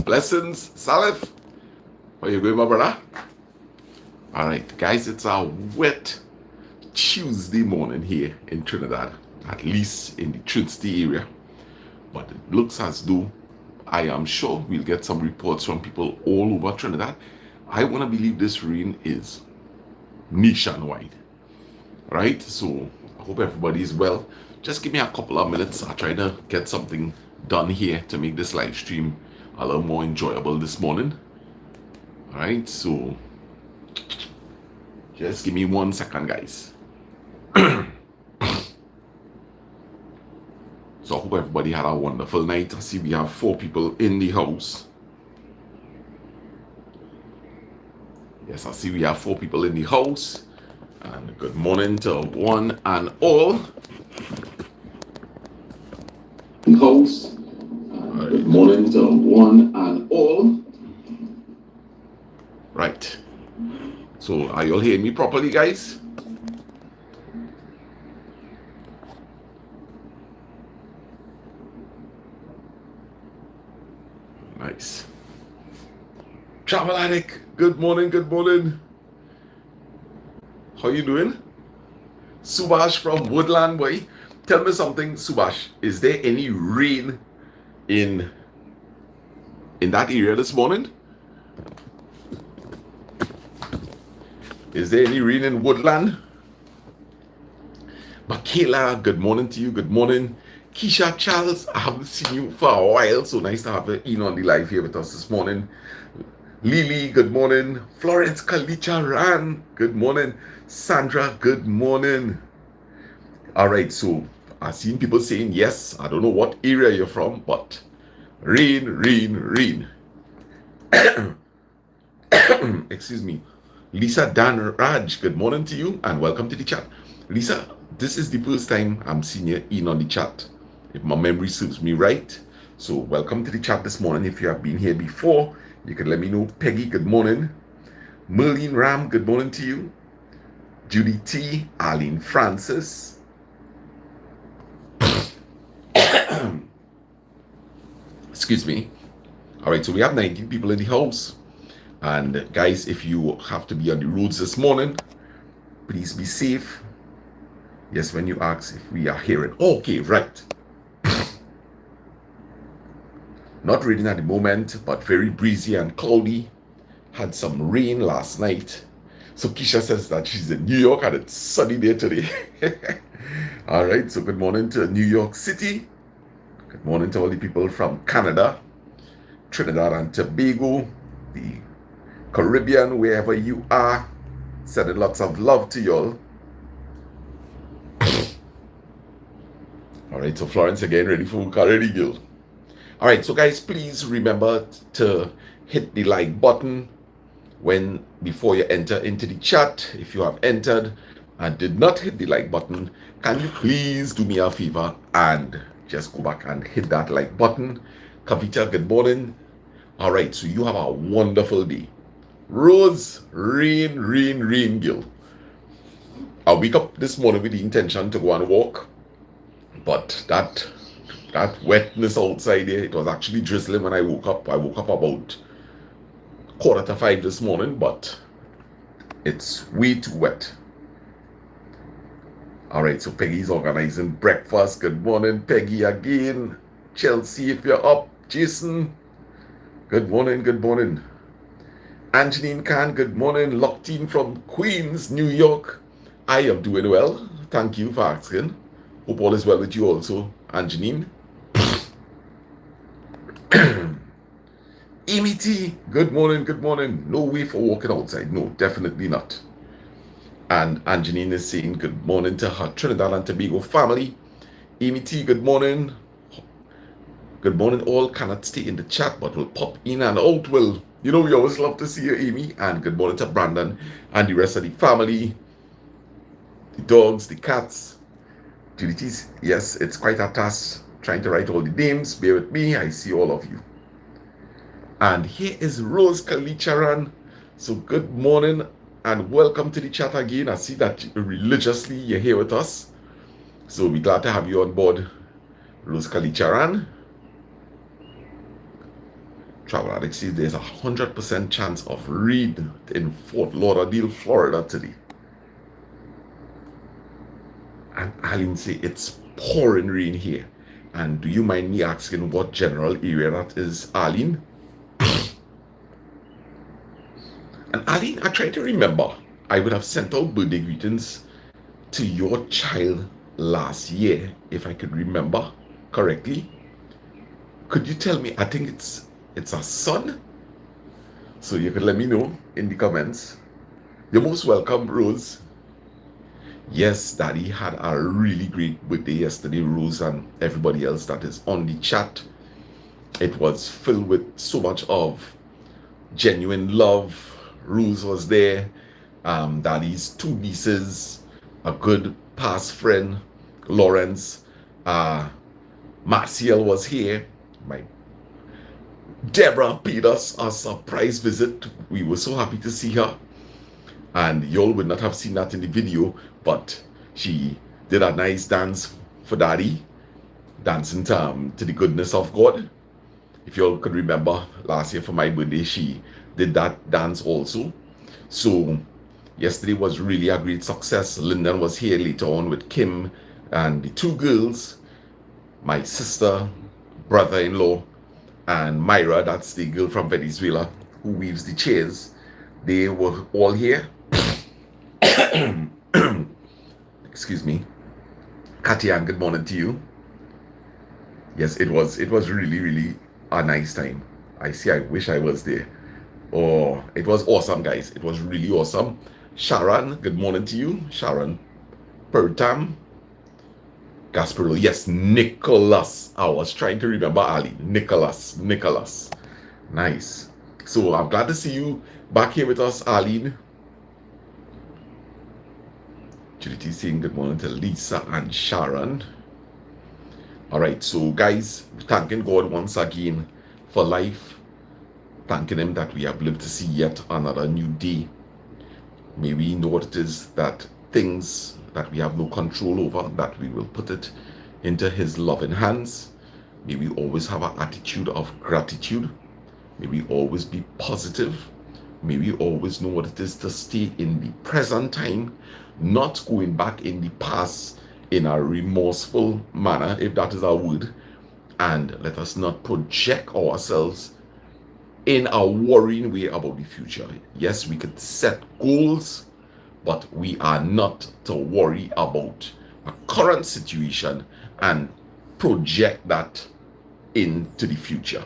Blessings, Salif. How you going, my brother? All right, guys, it's a wet Tuesday morning here in Trinidad, at least in the Trinity area. But it looks as though I am sure we'll get some reports from people all over Trinidad. I want to believe this rain is nationwide, right? So I hope everybody is well. Just give me a couple of minutes. I'll try to get something done here to make this live stream a little more enjoyable this morning. All right, so just give me 1 second, guys. So I hope everybody had a wonderful night. I see we have 4 people in the house. Yes, I see we have 4 people in the house. And good morning to one and all. House. Good morning to one and all. Right. So are you all hearing me properly, guys? Nice. Travel Addict, good morning, good morning. How you doing? Subash from Woodland, boy. Tell me something, Subash. Is there any rain in that area this morning? Is there any rain in Woodland? Michaela, good morning to you. Good morning. Keisha Charles, I haven't seen you for a while, so nice to have you in on the live here with us this morning. Lily, good morning. Florence Kalicha Ran, good morning. Sandra, good morning. All right, so I've seen people saying yes. I don't know what area you're from, but rain, rain, rain. Excuse me. Lisa Dan Raj, good morning to you and welcome to the chat. Lisa, this is the first time I'm seeing you in on the chat, if my memory serves me right. So welcome to the chat this morning. If you have been here before, you can let me know. Peggy, good morning. Merlene Ram, good morning to you. Judy T, Arlene Francis. Excuse me. All right, so we have 19 people in the house. And guys, if you have to be on the roads this morning, please be safe. Yes, when you ask if we are hearing. Okay, right. Not raining at the moment, but very breezy and cloudy. Had some rain last night. So Keisha says that she's in New York and it's sunny there today. All right, so good morning to New York City. Good morning to all the people from Canada, Trinidad and Tobago, the Caribbean, wherever you are. Sending lots of love to y'all. All right, so Florence again, ready for Culinary Guild. All right, so guys, please remember to hit the like button before you enter into the chat. If you have entered and did not hit the like button, can you please do me a favor and just go back and hit that like button. Kavita, good morning. All right, so you have a wonderful day. Rose, rain, rain, rain, Gil. I wake up this morning with the intention to go and walk, but that wetness outside there, it was actually drizzling when I woke up. I woke up about 4:45 this morning, but it's way too wet. All right, so Peggy's organizing breakfast. Good morning, Peggy again. Chelsea, if you're up. Jason, good morning, good morning. Angeline Khan, good morning. Locked in from Queens, New York. I am doing well. Thank you for asking. Hope all is well with you also, Angeline. Amy T, good morning, good morning. No way for walking outside. No, definitely not. And Angeline is saying good morning to her Trinidad and Tobago family. Amy T, good morning. Good morning all. Cannot stay in the chat, but will pop in and out. Well, you know, we always love to see you, Amy. And good morning to Brandon and the rest of the family. The dogs, the cats. Duties. Yes, it's quite a task trying to write all the names. Bear with me. I see all of you. And here is Rose Kalicharan. So good morning and welcome to the chat again. I see that religiously you're here with us. So we're glad to have you on board, Rose Kalicharan. Travel Addict says there's 100% chance of rain in Fort Lauderdale, Florida today. And Aline say it's pouring rain here. And do you mind me asking what general area that is, Aline? And Aline, I try to remember. I would have sent out birthday greetings to your child last year, if I could remember correctly. Could you tell me? I think it's a son. So you could let me know in the comments. You're most welcome, Rose. Yes, Daddy had a really great birthday yesterday, Rose, and everybody else that is on the chat. It was filled with so much of genuine love. Rose was there. Daddy's two nieces, a good past friend, Lawrence. Marciel was here. My Deborah paid us a surprise visit. We were so happy to see her. And y'all would not have seen that in the video, but she did a nice dance for Daddy, dancing to the goodness of God. If y'all could remember, last year for my birthday, she did that dance also. So yesterday was really a great success. Lyndon was here later on with Kim and the two girls, my sister, brother-in-law, and Myra, that's the girl from Venezuela who weaves the chairs. They were all here. Excuse me. Katian, good morning to you. Yes, it was really a nice time. I wish I was there. Oh, it was awesome, guys. It was really awesome. Sharon, good morning to you. Sharon Pertam. Gasparilla, yes, Nicholas. I was trying to remember Ali. Nicholas. Nice. So I'm glad to see you back here with us, Aline. Judy saying good morning to Lisa and Sharon. All right, so guys, thanking God once again for life. Thanking him that we have lived to see yet another new day. May we know what it is that things that we have no control over, that we will put it into his loving hands. May we always have an attitude of gratitude. May we always be positive. May we always know what it is to stay in the present time, not going back in the past in a remorseful manner, if that is our word. And let us not project ourselves in a worrying way about the future. Yes, we could set goals, but we are not to worry about a current situation and project that into the future.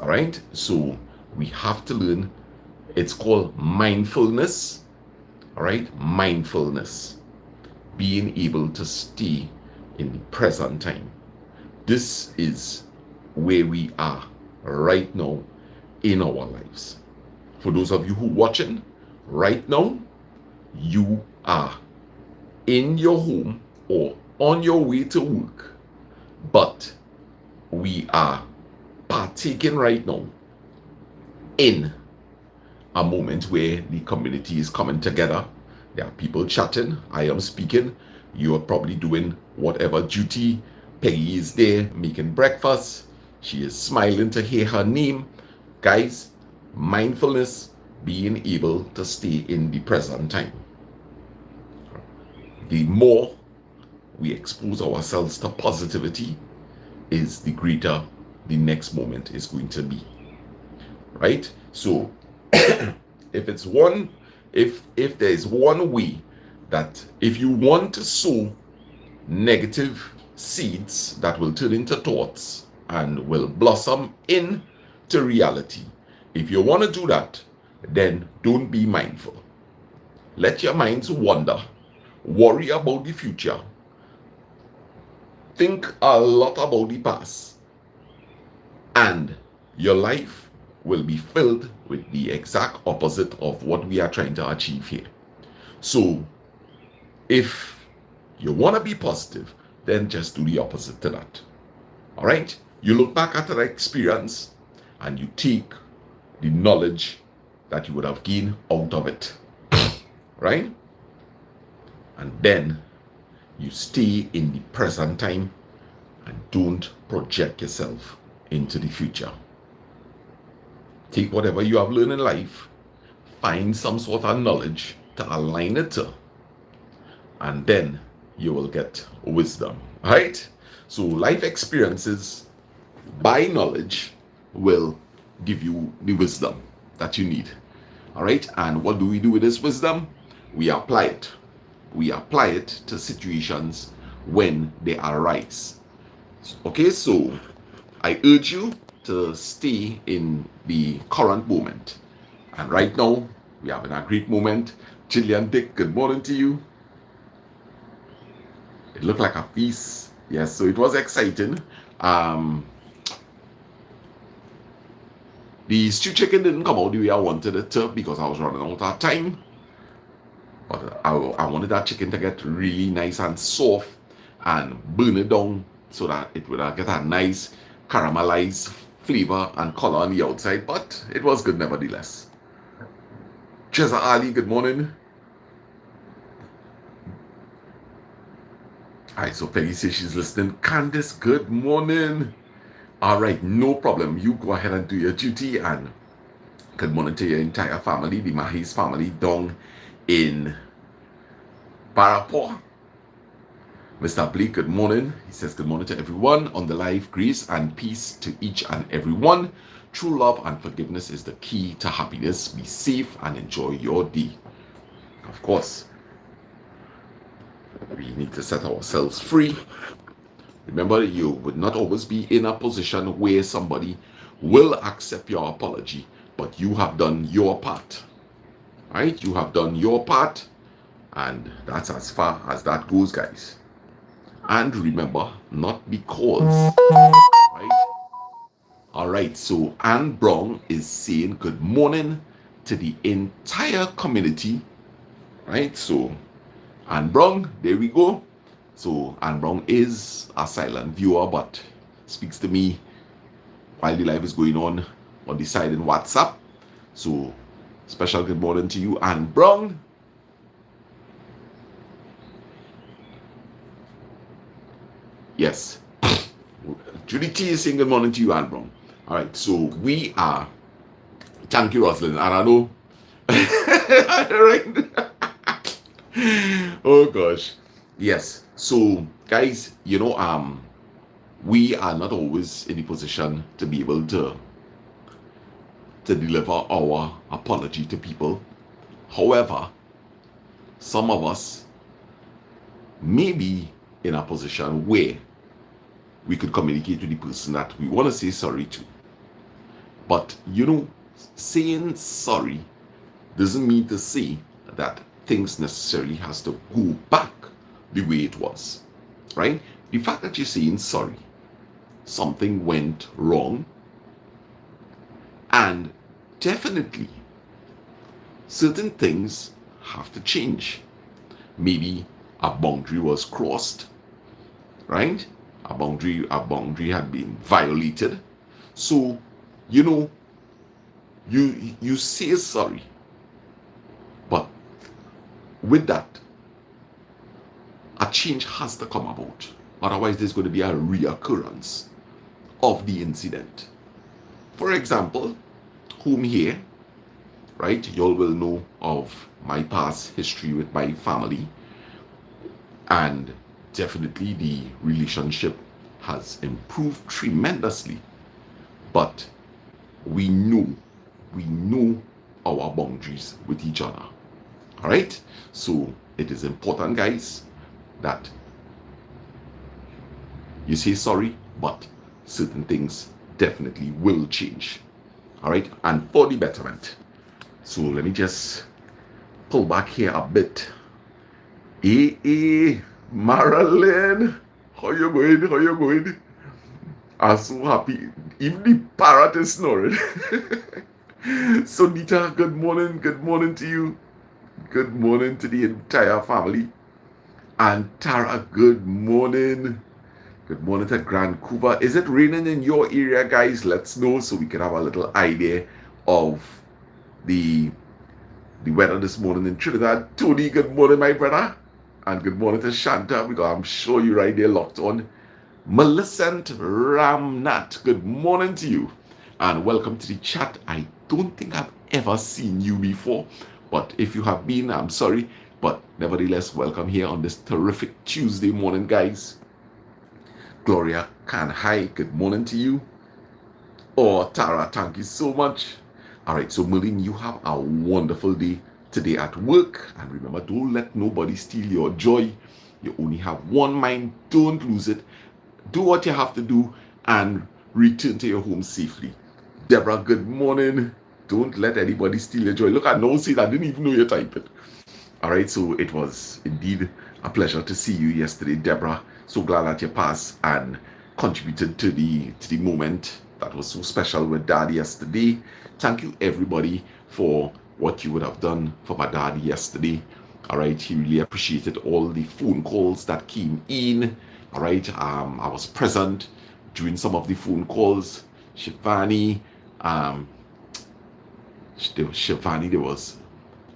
All right, so we have to learn. It's called mindfulness. All right, mindfulness, being able to stay in the present time. This is where we are right now in our lives. For those of you who are watching right now, you are in your home or on your way to work, but we are partaking right now in a moment where the community is coming together. There are people chatting, I am speaking, you are probably doing whatever duty. Peggy is there making breakfast, she is smiling to hear her name. Guys, mindfulness, being able to stay in the present time. The more we expose ourselves to positivity, is the greater the next moment is going to be. Right? So if there is one way that if you want to sow negative seeds that will turn into thoughts and will blossom into reality, if you want to do that, then don't be mindful. Let your minds wander, worry about the future, think a lot about the past, and your life will be filled with the exact opposite of what we are trying to achieve here. So if you want to be positive, then just do the opposite to that. All right? You look back at that experience and you take the knowledge that you would have gained out of it. Right? And then you stay in the present time and don't project yourself into the future. Take whatever you have learned in life, find some sort of knowledge to align it to, and then you will get wisdom. Right? So life experiences by knowledge will give you the wisdom that you need. All right? And what do we do with this wisdom? We apply it. We apply it to situations when they arise. Okay, so I urge you to stay in the current moment. And right now, we are in a great moment. Gillian Dick, good morning to you. It looked like a feast. Yes, so it was exciting. The stew chicken didn't come out the way I wanted it to because I was running out of time. But I wanted that chicken to get really nice and soft and burn it down so that it would get a nice caramelized flavor and color on the outside. But it was good nevertheless. Chesa Ali, good morning. Alright, so Peggy says she's listening. Candice, good morning. Alright, no problem. You go ahead and do your duty, and good morning to your entire family, the Mahis family down in Parapo. Mr. Blake, good morning. He says good morning to everyone on the live. Grace and peace to each and everyone. True love and forgiveness is the key to happiness. Be safe and enjoy your day. Of course, we need to set ourselves free. Remember, you would not always be in a position where somebody will accept your apology, but you have done your part. Right? You have done your part, and that's as far as that goes, guys. And remember, not because. Right? Alright, so Anne Brown is saying good morning to the entire community. Right? So, Anne Brown, there we go. So, Anne Brown is a silent viewer, but speaks to me while the live is going on the side in WhatsApp. So, special good morning to you, Anne Brown. Yes. Judy T is saying good morning to you, Anne Brown. All right, so we are. Thank you, Rosalind. I don't know. Right? Oh gosh. Yes. So, guys, you know, we are not always in the position to be able to deliver our apology to people. However, some of us may be in a position where we could communicate to the person that we want to say sorry to. But, you know, saying sorry doesn't mean to say that things necessarily has to go back the way it was, right? The fact that you're saying sorry, something went wrong, and definitely certain things have to change. Maybe a boundary was crossed, right? A boundary had been violated. So, you know, you say sorry, but with that, a change has to come about. Otherwise, there's going to be a reoccurrence of the incident. For example, home here, right? You all will know of my past history with my family, and definitely the relationship has improved tremendously. But we know our boundaries with each other. All right? So it is important, guys, that you say sorry, but certain things definitely will change. All right? And for the betterment. So let me just pull back here a bit. Marilyn, how you going? How you going? I'm so happy. Even the parrot is snoring. So Nita, good morning. Good morning to you. Good morning to the entire family. And Tara, good morning. Good morning to Vancouver. Is it raining in your area, guys? Let's know so we can have a little idea of the weather this morning in Trinidad. Tony, good morning, my brother. And good morning to Shanta, because I'm sure you're right there locked on. Millicent Ramnat, good morning to you. and welcome to the chat. I don't think I've ever seen you before, but if you have been, I'm sorry, but nevertheless, welcome here on this terrific Tuesday morning, guys. Gloria Khan, hi, good morning to you. Oh, Tara, thank you so much. All right, so Merlin, you have a wonderful day today at work. And remember, don't let nobody steal your joy. You only have one mind. Don't lose it. Do what you have to do and return to your home safely. Deborah, good morning. Don't let anybody steal your joy. Look, I know, see, I didn't even know you typed it. All right, so it was indeed a pleasure to see you yesterday, Deborah. So glad that you passed and contributed to the moment that was so special with Dad yesterday. Thank you, everybody, for what you would have done for my dad yesterday. All right, he really appreciated all the phone calls that came in. All right, I was present during some of the phone calls. Shivani, there was,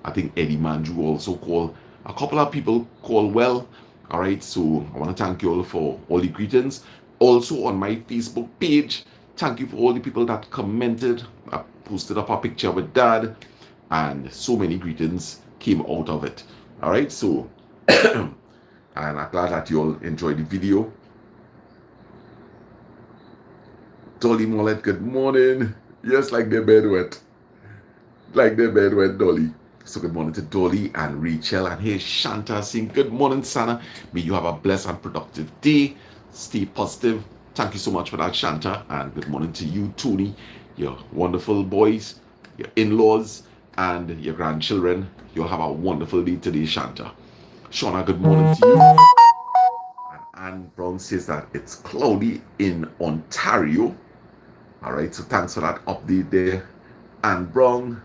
I think Eddie Manju also called. A couple of people called well. All right, so I want to thank you all for all the greetings. Also on my Facebook page, thank you for all the people that commented. I posted up a picture with Dad, and so many greetings came out of it. All right, so and I'm glad that you all enjoyed the video. Dolly Mollet, good morning. Yes, like their bed wet. Like their bed wet, Dolly. So good morning to Dolly and Rachel. And here's Shanta saying, good morning, Sana. May you have a blessed and productive day. Stay positive. Thank you so much for that, Shanta. And good morning to you, Tony, your wonderful boys, your in-laws, and your grandchildren. You'll have a wonderful day today, Shanta. Shauna, good morning to you. And Anne Brown says that it's cloudy in Ontario. All right, so thanks for that update there, Anne Brown.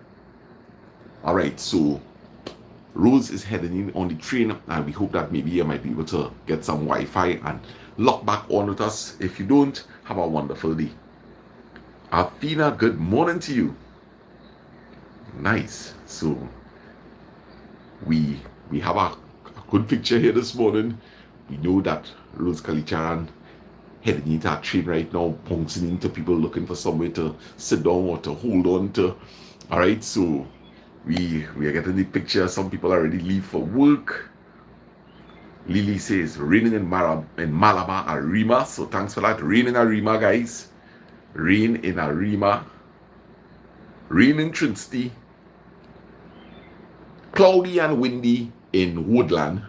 All right, so Rose is heading in on the train, and we hope that maybe you might be able to get some Wi-Fi and lock back on with us. If you don't, have a wonderful day. Afina, good morning to you. Nice. So we have a good picture here this morning. We know that Rose Kalicharan heading into our train right now, bouncing into people looking for somewhere to sit down or to hold on to. All right, so we are getting the picture. Some people already leave for work. Lily says raining in Malabar, Arima. So thanks for that. Rain in Arima, guys. Rain in Arima. Rain in Trinity. Cloudy and windy in Woodland.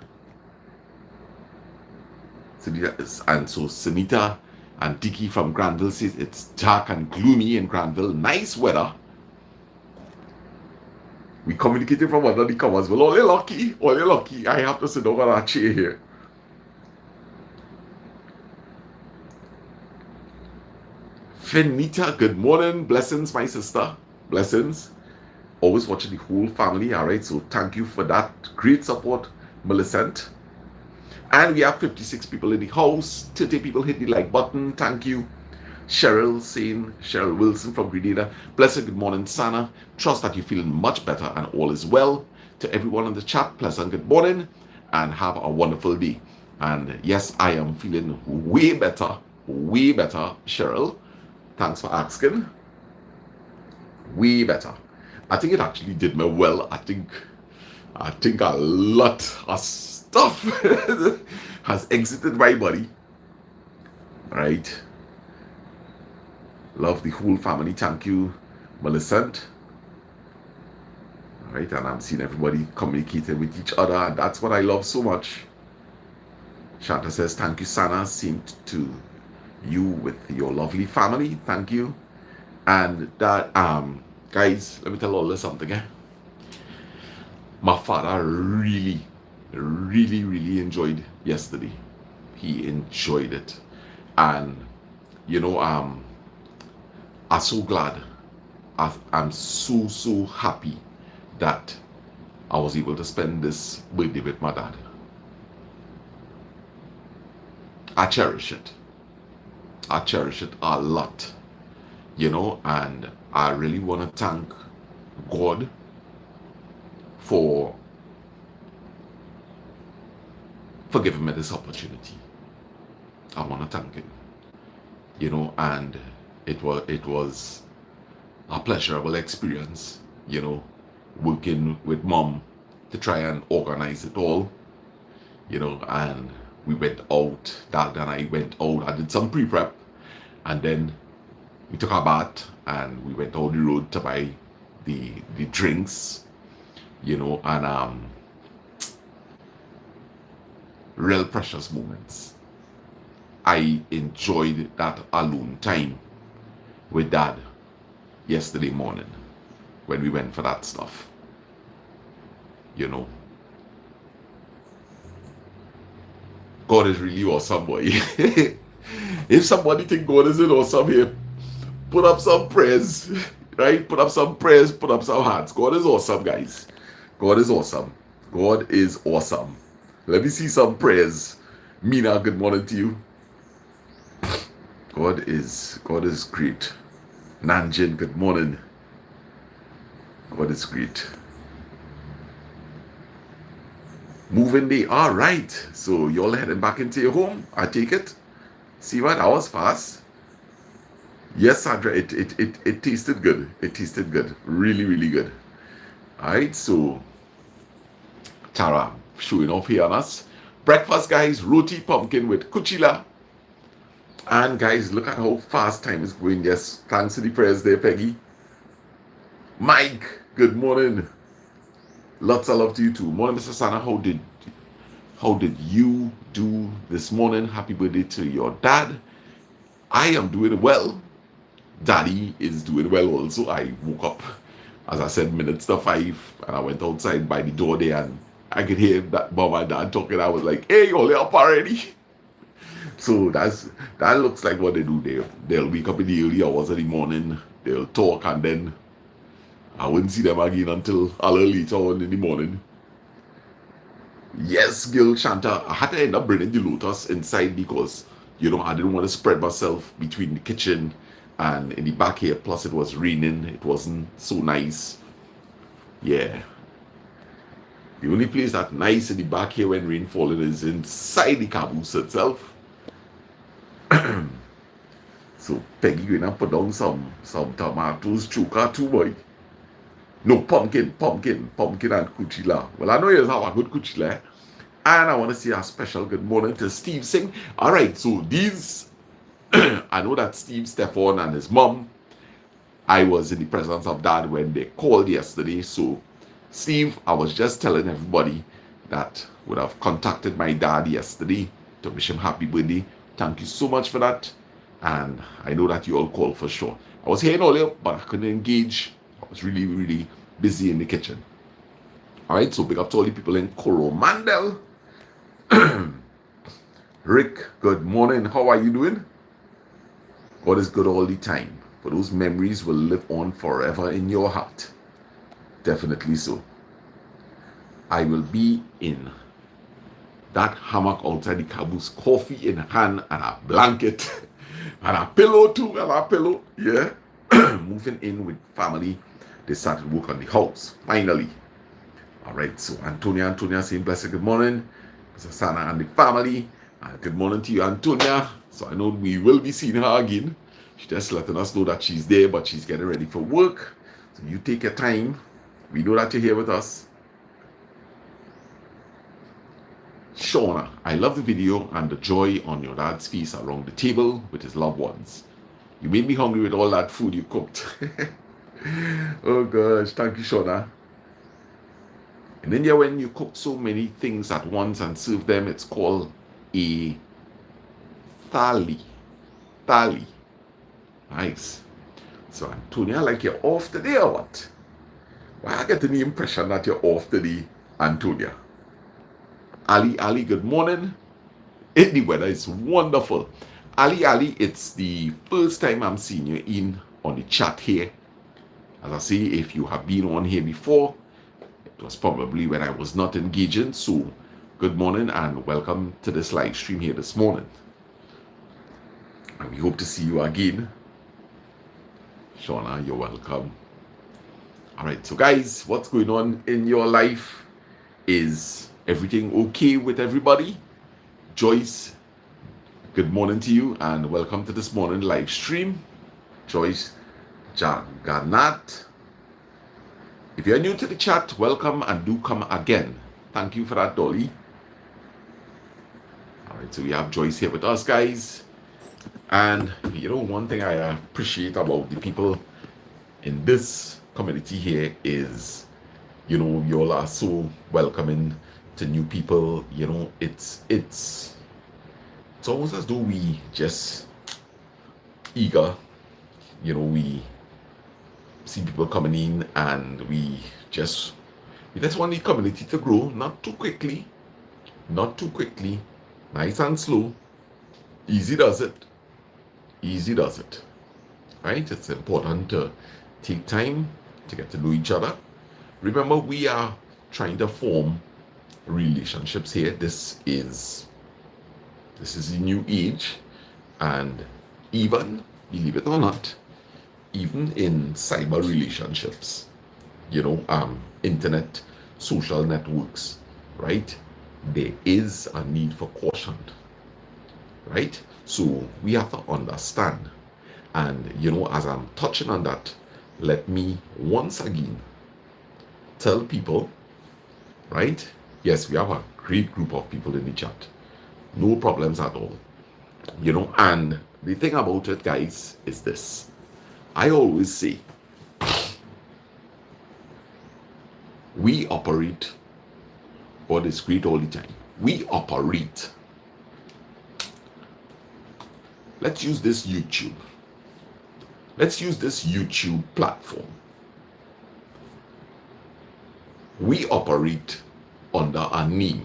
And so Sunita and Dicky from Granville says it's dark and gloomy in Granville. Nice weather. We communicated from under the covers. Well, all you're lucky. I have to sit down on that chair here. Finita, good morning. Blessings, my sister. Blessings. Always watching the whole family. All right, so thank you for that great support, Millicent. And we have 56 people in the house. 30 people hit the like button. Thank you. Cheryl Wilson from Grenada. Blessed good morning, Sana. Trust that you're feeling much better and all is well. To everyone in the chat, pleasant good morning and have a wonderful day. And yes, I am feeling way better, Cheryl. Thanks for asking. Way better. I think it actually did me well. I think a lot of stuff has exited my body. All right. Love the whole family. Thank you, Millicent. All right, and I'm seeing everybody communicating with each other, and that's what I love so much. Shanta says, thank you, Sana. Same to you with your lovely family. Thank you. And that, guys, let me tell all this something. My father really enjoyed yesterday. He enjoyed it. And, you know, I'm so glad. I'm so happy that I was able to spend this birthday with my dad. I cherish it. I cherish it a lot, you know, and I really want to thank God for giving me this opportunity. I want to thank him, you know, and it was a pleasurable experience, you know, working with mom to try and organize it all, you know, and we went out, Dad and I went out, I did some pre-prep, and then we took a bath and we went on the road to buy the drinks, you know, and real precious moments. I enjoyed that alone time with Dad yesterday morning when we went for that stuff, you know. God is really awesome, boy. If somebody think God isn't awesome here, put up some prayers, right? Put up some prayers, put up some hearts. God is awesome, guys. God is awesome. God is awesome. Let me see some prayers. Mina, good morning to you. God is great. Nanjin, good morning. God is great. Moving day, all right. So y'all heading back into your home, I take it. See what? That was fast. Yes, Sandra, it tasted good. It tasted good. Really, really good. All right, so Tara showing off here on us. Breakfast, guys, roti pumpkin with kuchila. And guys, look at how fast time is going. Yes, thanks to the prayers there, Peggy. Mike, good morning. Lots of love to you too. Morning, Mr. Sana. How did you do this morning? Happy birthday to your dad. I am doing well. Daddy is doing well also. I woke up, as I said, minutes to 5, and I went outside by the door there, and I could hear that mom and dad talking. I was like, "Hey, you're up already." So that looks like what they do there. They'll wake up in the early hours of the morning. They'll talk, and then I wouldn't see them again until a little later on in the morning. Yes, Gil Shanta, I had to end up bringing the lotus inside because, you know, I didn't want to spread myself between the kitchen and in the back here. Plus, it was raining. It wasn't so nice. Yeah. The only place that's nice in the back here when rain falling is inside the caboose itself. So Peggy gonna put down some tomatoes, chuka too, boy. No, pumpkin and kuchila. Well, I know you have a good kuchila. And I want to say a special good morning to Steve Singh. All right, so these, I know that Steve, Stefan, and his mom, I was in the presence of Dad when they called yesterday. So, Steve, I was just telling everybody that would have contacted my dad yesterday to wish him happy birthday. Thank you so much for that. And I know that you all called for sure. I was here earlier, but I couldn't engage. I was really, really busy in the kitchen. All right, so big up to all the people in Coromandel. Rick, good morning. How are you doing? God is good all the time. For those memories will live on forever in your heart. Definitely so. I will be in that hammock outside the caboose, coffee in hand and a blanket and a pillow too, and a pillow. Yeah. Moving in with family. They started work on the house, finally. All right, so Antonia saying blessed good morning. Mr. Sana and the family. Good morning to you, Antonia. So I know we will be seeing her again. She's just letting us know that she's there, but she's getting ready for work. So you take your time. We know that you're here with us. Shauna, I love the video and the joy on your dad's face around the table with his loved ones. You made me hungry with all that food you cooked. Oh gosh, thank you, Shauna. In India, when you cook so many things at once and serve them, it's called a thali. Thali. Nice. So, Antonia, like you're off today or what? Why I get the impression that you're off today, Antonia? Ali, good morning. The weather is wonderful. Ali, it's the first time I'm seeing you in on the chat here. As I say, if you have been on here before, it was probably when I was not engaging. So, good morning and welcome to this live stream here this morning. And we hope to see you again. Shauna, you're welcome. All right, so guys, what's going on in your life? Is everything okay with everybody? Joyce, good morning to you and welcome to this morning live stream. Joyce, Jagannath. If you're new to the chat, welcome and do come again. Thank you for that, Dolly. All right, so we have Joyce here with us, guys. And you know, one thing I appreciate about the people in this community here is, you know, you all are so welcoming to new people. You know, it's almost as though we just eager, you know, we see people coming in and we just want the community to grow, not too quickly, nice and slow. Easy does it, right? It's important to take time to get to know each other. Remember, we are trying to form relationships here. This is a new age, and even, believe it or not, even in cyber relationships, you know, internet, social networks, right? There is a need for caution, right? So we have to understand. And, you know, as I'm touching on that, let me once again tell people, right? Yes, we have a great group of people in the chat. No problems at all. You know, and the thing about it, guys, is this. I always say, we operate, God is great all the time. We operate. Let's use this YouTube. Let's use this YouTube platform. We operate under a name.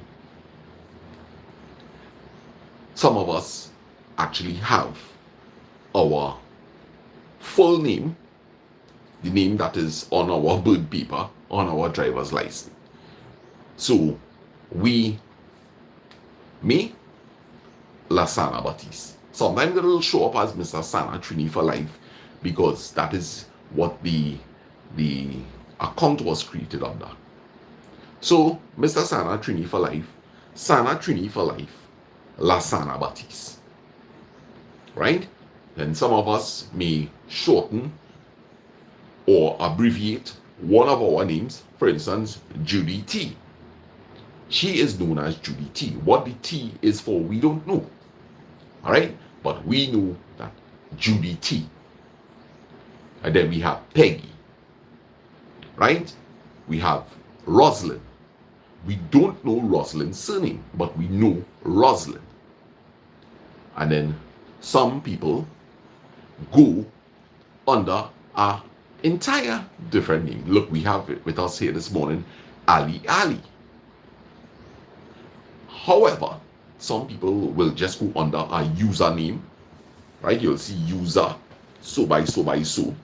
Some of us actually have our full name, the name that is on our birth paper, on our driver's license. So, me, Lasana Baptiste. Sometimes it will show up as Mr. Sana Trini for life because that is what the account was created under. So, Mr. Sana Trini for life, Sana Trini for life, Lasana Baptiste. Right? Then some of us may shorten or abbreviate one of our names. For instance, Judy T. She is known as Judy T. What the T is for, we don't know. All right? But we know that Judy T. And then we have Peggy. Right? We have Rosalind. We don't know Rosalind's surname, but we know Rosalind. And then some people go under a entire different name. Look, we have it with us here this morning, Ali. However, some people will just go under a username, right? You'll see user, so by so.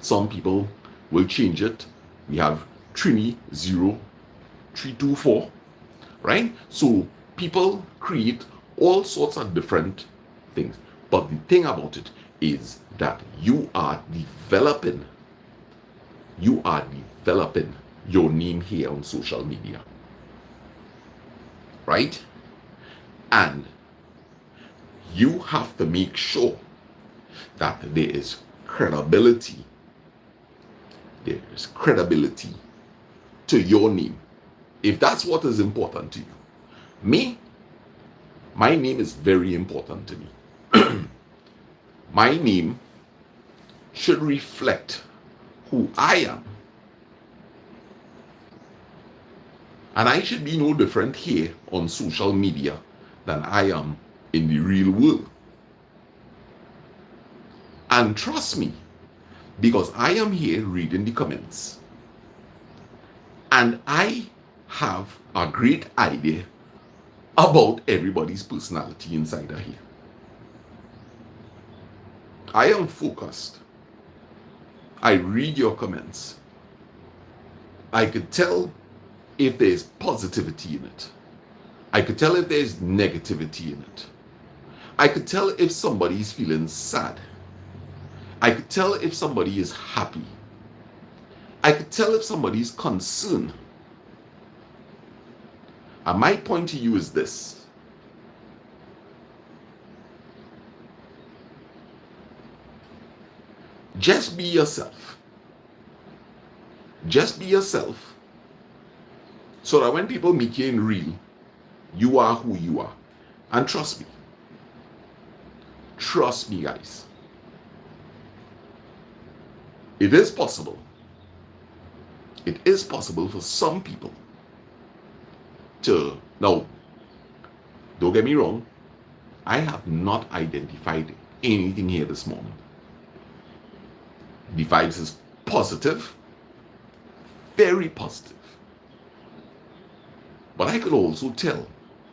Some people will change it. We have Trini 0324, right? So people create all sorts of different things. But the thing about it is that you are developing your name here on social media. Right? And you have to make sure that there is credibility. There is credibility to your name. If that's what is important to you. My name is very important to me. My name should reflect who I am. And I should be no different here on social media than I am in the real world. And trust me, because I am here reading the comments, and I have a great idea about everybody's personality inside of here. I am focused. I read your comments. I could tell if there's positivity in it. I could tell if there's negativity in it. I could tell if somebody's feeling sad. I could tell if somebody is happy. I could tell if somebody's concerned. And my point to you is this. Just be yourself. Just be yourself so that when people meet you in real, you are who you are. And trust me, guys, it is possible. It is possible for some people to, now, don't get me wrong, I have not identified anything here this morning. The vibes is positive, very positive. But I could also tell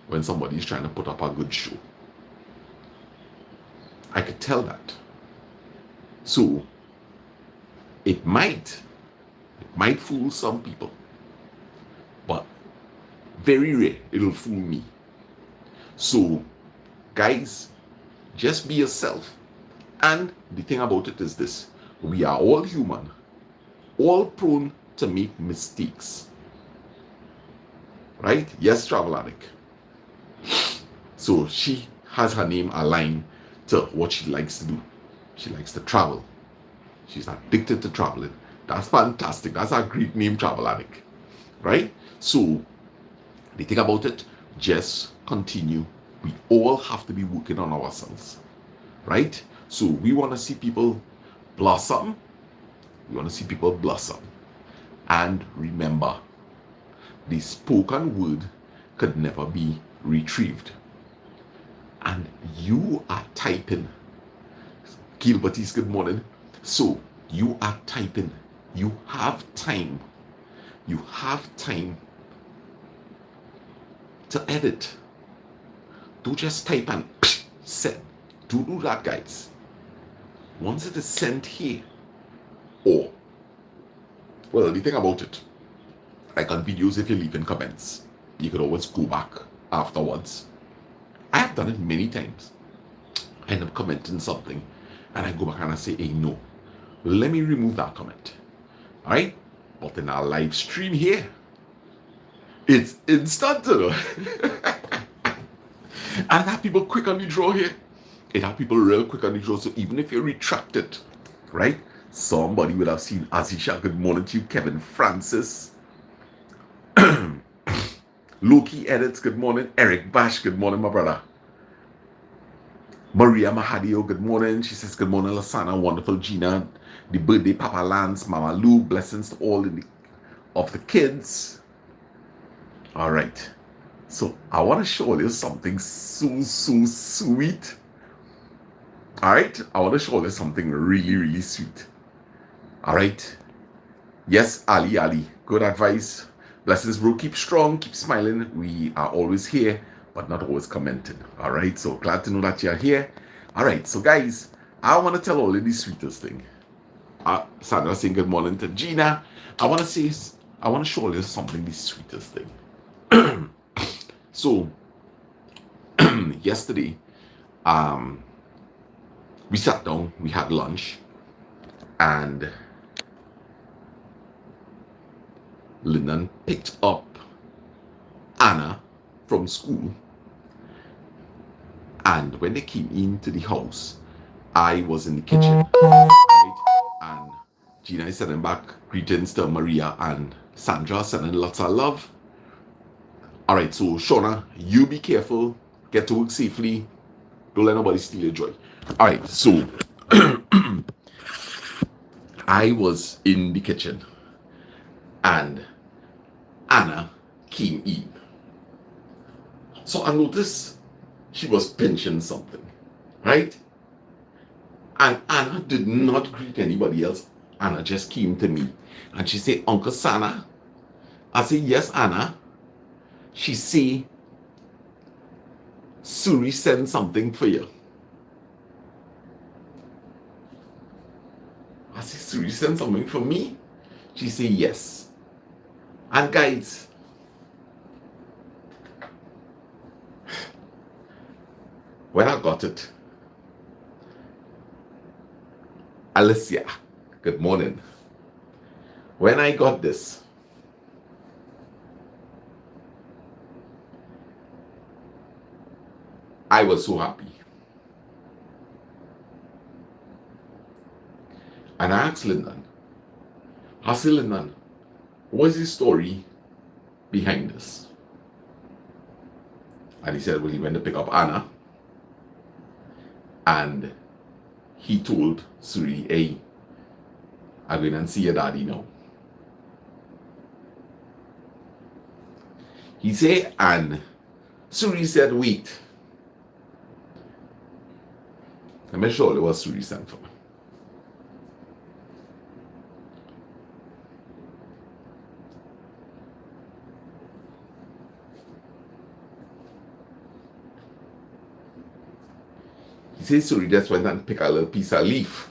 when somebody's trying to put up a good show. I could tell that. So it might fool some people, but very rare it'll fool me. So guys, just be yourself. And the thing about it is this: we are all human, all prone to make mistakes. Right? Yes, travel addict. So she has her name aligned to what she likes to do. She likes to travel. She's addicted to traveling. That's fantastic. That's a great name, travel addict. Right? So the thing about it, just continue. We all have to be working on ourselves. Right? So we want to see people blossom. We want to see people blossom. And remember, the spoken word could never be retrieved. And you are typing. Gilbert's good morning. So you are typing. You have time. You have time to edit. Don't just type and send. Don't do that, guys. Once it is sent here, or, well, the thing about it, like on videos, if you leave in comments, you could always go back afterwards. I have done it many times. I end up commenting something and I go back and I say, hey, no, let me remove that comment. All right? But in our live stream here, it's instant. And I have people quick on the draw here. It have people real quick on the draw. So even if you retract it, right? Somebody would have seen Azisha, good morning to you. Kevin Francis. Loki edits, good morning. Eric Bash, good morning, my brother. Maria Mahadio, good morning. She says, good morning, Lasana. Wonderful Gina. The birthday, Papa Lance, Mama Lou. Blessings to all of the kids. All right. So I want to show you something so sweet. All right. I want to show you something really sweet. All right. Yes, Ali. Good advice. Blessings, bro. Keep strong. Keep smiling. We are always here, but not always commenting. All right. So glad to know that you're here. All right. So guys, I want to tell all of the sweetest thing. Sandra saying good morning to Gina. I want to show you something, the sweetest thing. So yesterday, we sat down, we had lunch, and Lyndon picked up Anna from school. And when they came into the house, I was in the kitchen, right? And Gina is sending back greetings to Maria and Sandra, sending lots of love. All right, so Shauna, you be careful, get to work safely, don't let nobody steal your joy. All right, so I was in the kitchen and Anna came in. So I noticed she was pinching something, right? And Anna did not greet anybody else. Anna just came to me and she said, Uncle Sana. I said, yes, Anna. She said, Suri sent something for you. I said, Suri sent something for me? She said, yes. And guys, when I got it, Alicia, good morning. When I got this, I was so happy. And I asked Lyndon, Lyndon, what's the story behind this? And he said, well, he went to pick up Anna, and he told Suri, hey, I'm going and see your daddy now. He said, and Suri said, wait. Let me show you what Suri sent for. He says Suri just went and picked a little piece of leaf.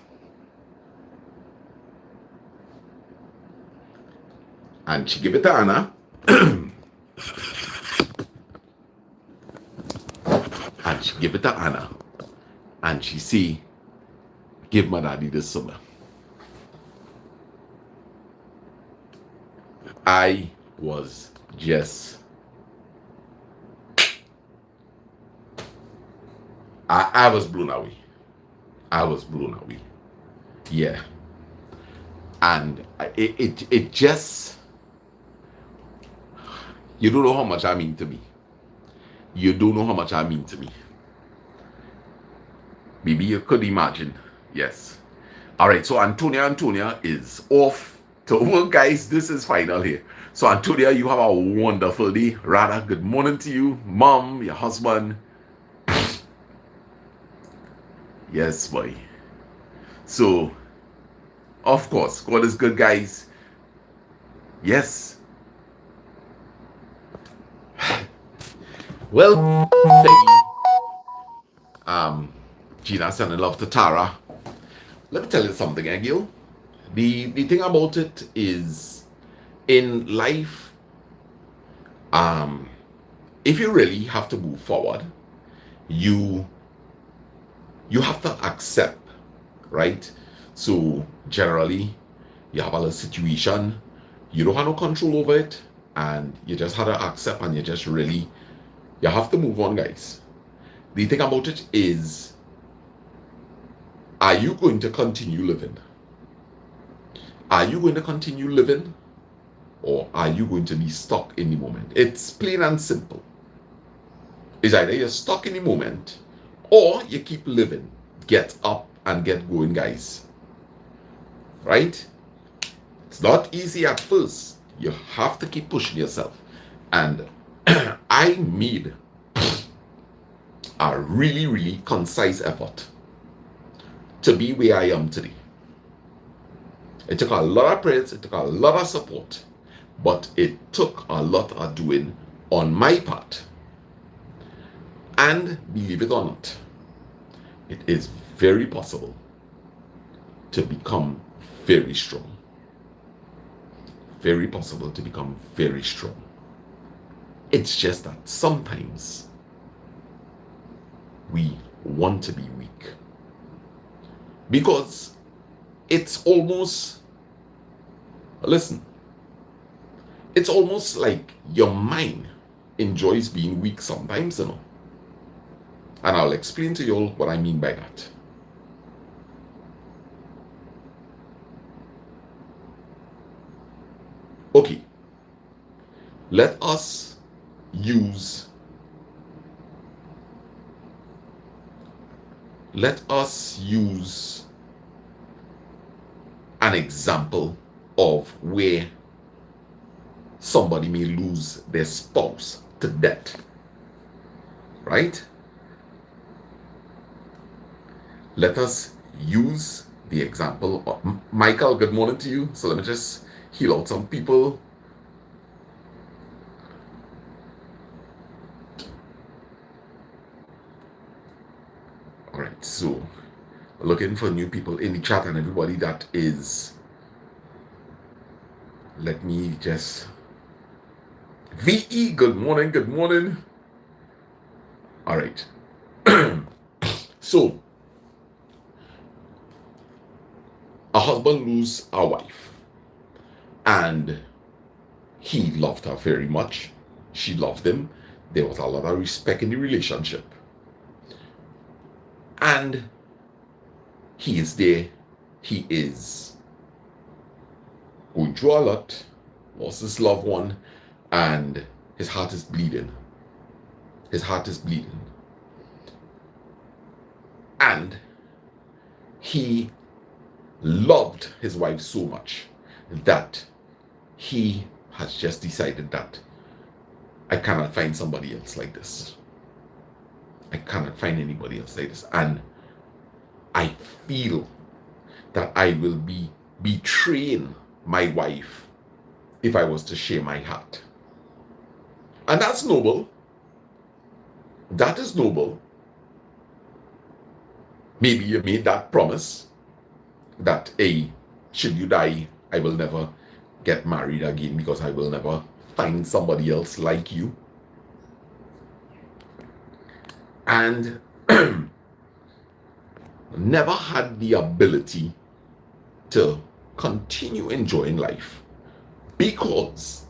And she gave it to Anna. And she gave it to Anna. And she say, give my daddy this summer. I was just... I was blown away. I was blown away. Yeah. And it just... You don't know how much I mean to me. You don't know how much I mean to me. Maybe you could imagine. Yes. Alright, so Antonia is off to work, guys. This is final here. So Antonia, you have a wonderful day. Radha, good morning to you. Mom, your husband. Yes, boy. So, of course, God is good, guys. Yes. Well, Gina sending love to Tara. Let me tell you something, Gil. The thing about it is, in life, if you really have to move forward, you have to accept, right? So generally, you have a little situation, you don't have no control over it, and you just have to accept, and you have to move on, guys. The thing about it is, are you going to continue living? Are you going to continue living? Or are you going to be stuck in the moment? It's plain and simple. It's either you're stuck in the moment, or you keep living. Get up and get going, guys. Right? It's not easy at first. You have to keep pushing yourself. And I made a really, really concise effort to be where I am today. It took a lot of prayers, it took a lot of support, but it took a lot of doing on my part. And believe it or not, it is very possible to become very strong. Very possible to become very strong. It's just that sometimes we want to be weak. Because it's almost, listen, it's almost like your mind enjoys being weak sometimes, you know. And I'll explain to you all what I mean by that. Okay, let us use an example of where somebody may lose their spouse to death, right? Let us use the example of Michael. Good morning to you. So let me just heal out some people. All right, so looking for new people in the chat, and everybody that is, let me just, VE, good morning, good morning. All right. So a husband lose a wife, and he loved her very much. She loved him. There was a lot of respect in the relationship. And he is there he is going through a lot, lost his loved one, and his heart is bleeding. His heart is bleeding. And he loved his wife so much that he has just decided that I cannot find somebody else like this. I cannot find anybody else like this. And I feel that I will be betraying my wife if I was to share my heart. And that's noble. That is noble. Maybe you made that promise that, hey, should you die, I will never get married again because I will never find somebody else like you. And never had the ability to continue enjoying life because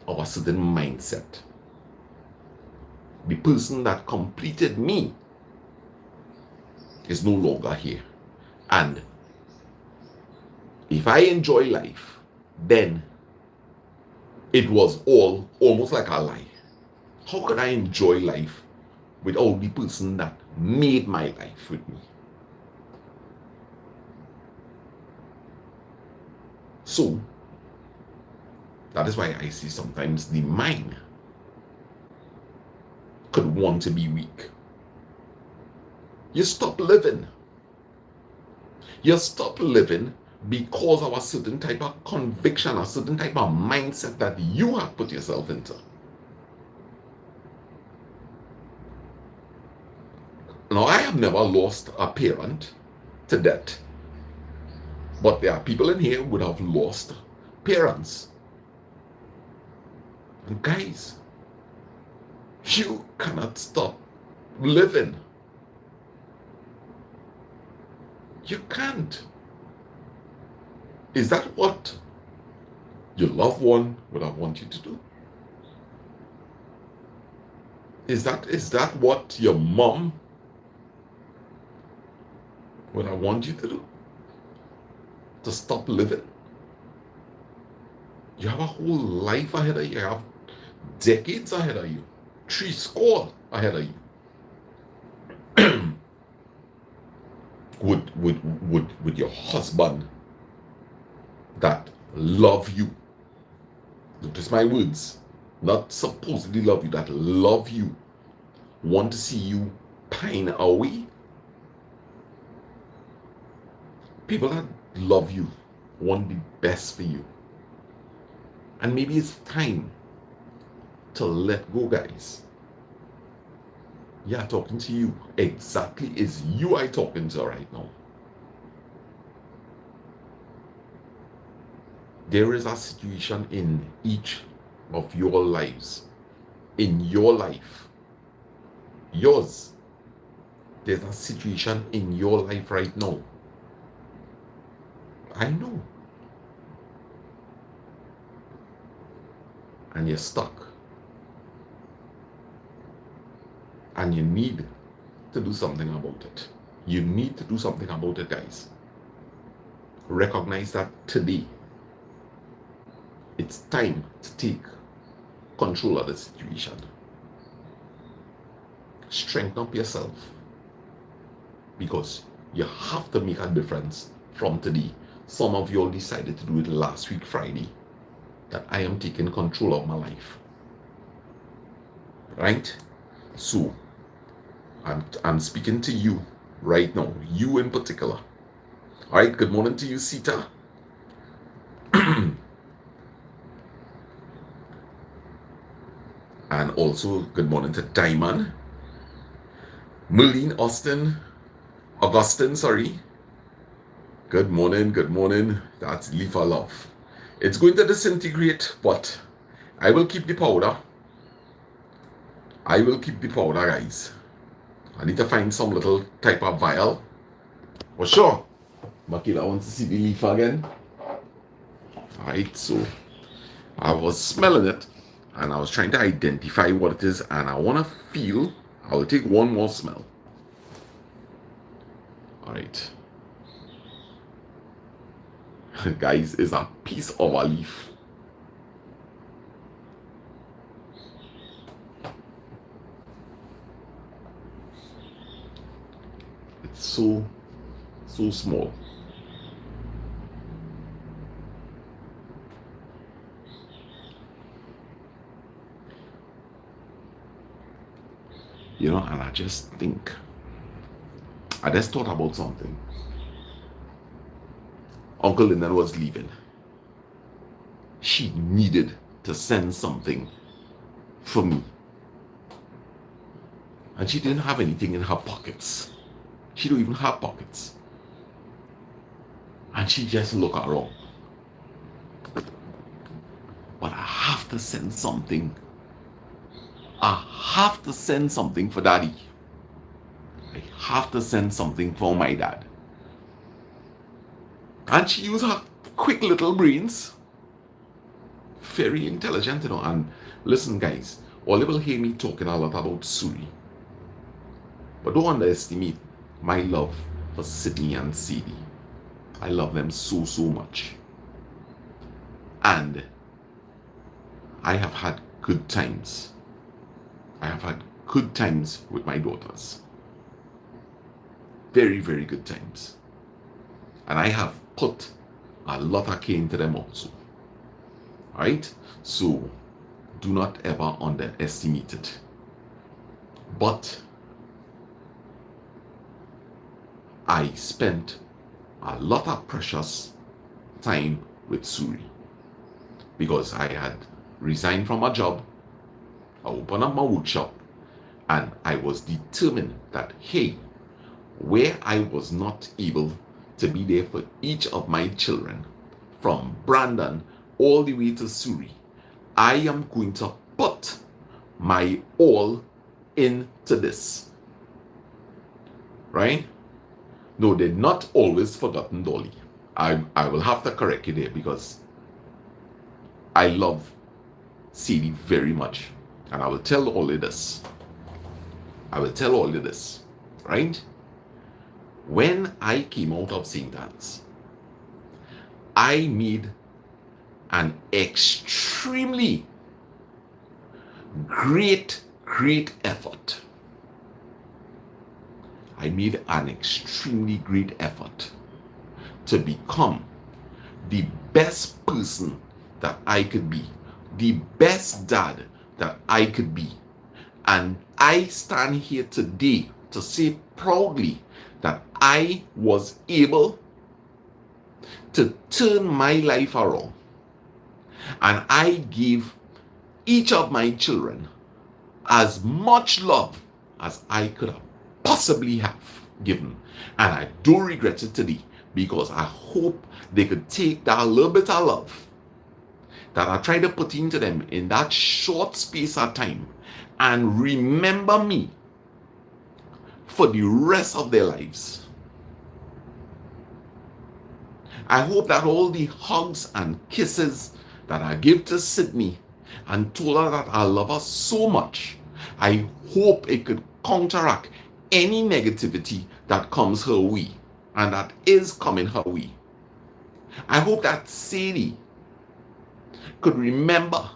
of a certain mindset. The person that completed me is no longer here. And if I enjoy life, then it was all almost like a lie. How could I enjoy life without the person that made my life with me? So, that is why I see sometimes the mind could want to be weak. You stop living. You stop living because of a certain type of conviction, a certain type of mindset that you have put yourself into. Now, I have never lost a parent to death, but there are people in here who would have lost parents. And guys, you cannot stop living. You can't. Is that what your loved one would have wanted you to do? Is that what your mom would have wanted you to do? To stop living? You have a whole life ahead of you. You have decades ahead of you. 70 ahead of you. Would your husband that love you, notice my words, not supposedly love you, that love you, want to see you pine away? People that love you want the best for you. And maybe it's time to let go, guys. Yeah, talking to you. Exactly, it's you I talking to right now. There is a situation in each of your lives. In your life. Yours. There's a situation in your life right now. I know. And you're stuck. And you need to do something about it. You need to do something about it, guys. Recognize that today. It's time to take control of the situation. Strengthen up yourself. Because you have to make a difference from today. Some of you all decided to do it last week, Friday. That I am taking control of my life. Right? So, I'm speaking to you right now. You in particular. Alright, good morning to you, Sita. And also, good morning to Diamond. Merlene Augustine, sorry. Good morning, good morning. That's Leaf of Love. It's going to disintegrate, but I will keep the powder. I will keep the powder, guys. I need to find some little type of vial. For sure. Makila wants to see the leaf again. Alright, so I was smelling it and I was trying to identify what it is, and I want to feel. I will take one more smell. Alright. guys, is a piece of a leaf. It's so small. You know, and I just thought about something. Uncle Lyndon was leaving. She needed to send something for me. And she didn't have anything in her pockets. She don't even have pockets. And she just looked around. But I have to send something. I have to send something for Daddy. I have to send something for my dad. And she used her quick little brains. Very intelligent, you know. And listen, guys, all you will hear me talking a lot about Suri. But don't underestimate my love for Sydney and Sadie. I love them so much. And I have had good times. I have had good times with my daughters. Very, very good times. And I have put a lot of care into them also. Alright? So, do not ever underestimate it. But I spent a lot of precious time with Suri because I had resigned from a job. I opened up my workshop and I was determined that, hey, where I was not able to be there for each of my children, from Brandon all the way to Suri, I am going to put my all into this. Right? No, they're not always forgotten Dolly. I will have to correct you there because I love Sadie very much. And I will tell all of this. Right? When I came out of St. Anne's, I made an extremely great effort. I made an extremely great effort to become the best person that I could be, the best dad that I could be. And I stand here today to say proudly that I was able to turn my life around. And I gave each of my children as much love as I could have possibly have given. And I don't regret it today because I hope they could take that little bit of love that I tried to put into them in that short space of time and remember me for the rest of their lives. I hope that all the hugs and kisses that I give to Sydney and told her that I love her so much, I hope it could counteract any negativity that comes her way and that is coming her way. I hope that Sadie could remember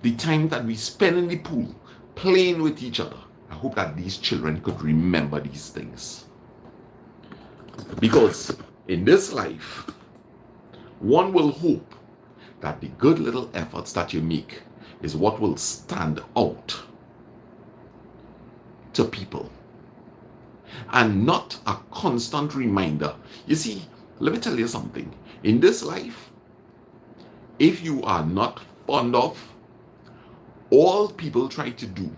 the time that we spent in the pool playing with each other. I hope that these children could remember these things. Because in this life, one will hope that the good little efforts that you make is what will stand out to people and not a constant reminder. You see, let me tell you something. In this life, if you are not fond of, all people try to do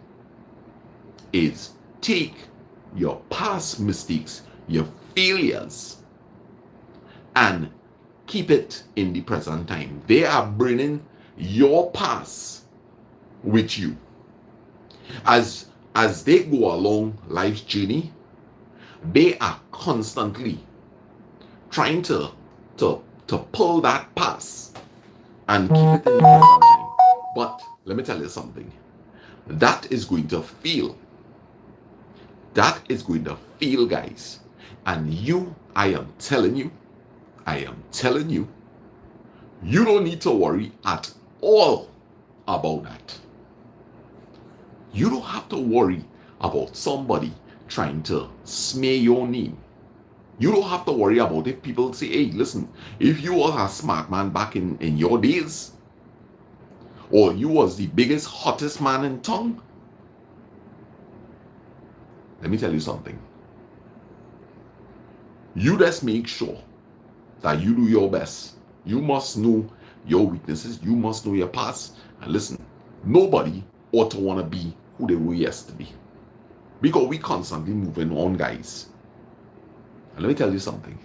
is take your past mistakes, your failures, and keep it in the present time. They are bringing your past with you. As they go along life's journey, they are constantly trying to pull that past and keep it in the present time. But let me tell you something. That is going to fail. That is going to fail, guys. And you, I am telling you, You don't need to worry at all about that. You don't have to worry about somebody trying to smear your name. You don't have to worry about if people say, hey, listen, if you was a smart man back in your days, or you was the biggest, hottest man in town, let me tell you something. You just make sure that you do your best. You must know your weaknesses. You must know your past. And listen, nobody ought to want to be who they were yesterday. Because we constantly moving on, guys. And let me tell you something.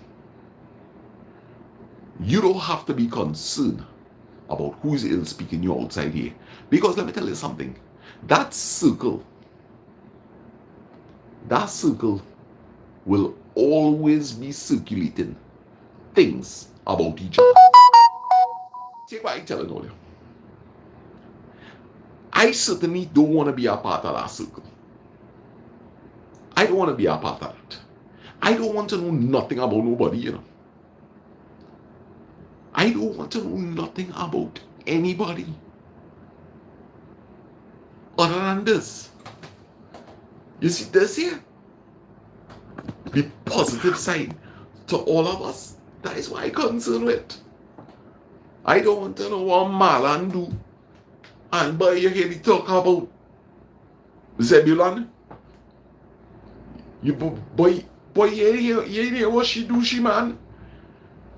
You don't have to be concerned about who is ill speaking you outside here. Because let me tell you something. That circle will always be circulating things about each other. Take what I'm telling you. I certainly don't want to be a part of that circle. I don't want to be a part of that. I don't want to know nothing about nobody, you know. I don't want to know nothing about anybody other than this. You see this here? The positive side to all of us. That is what I'm concerned with. I don't want to know what Marlon do. And boy, you hear me talk about Zebulon. You boy, you hear what she do, she man.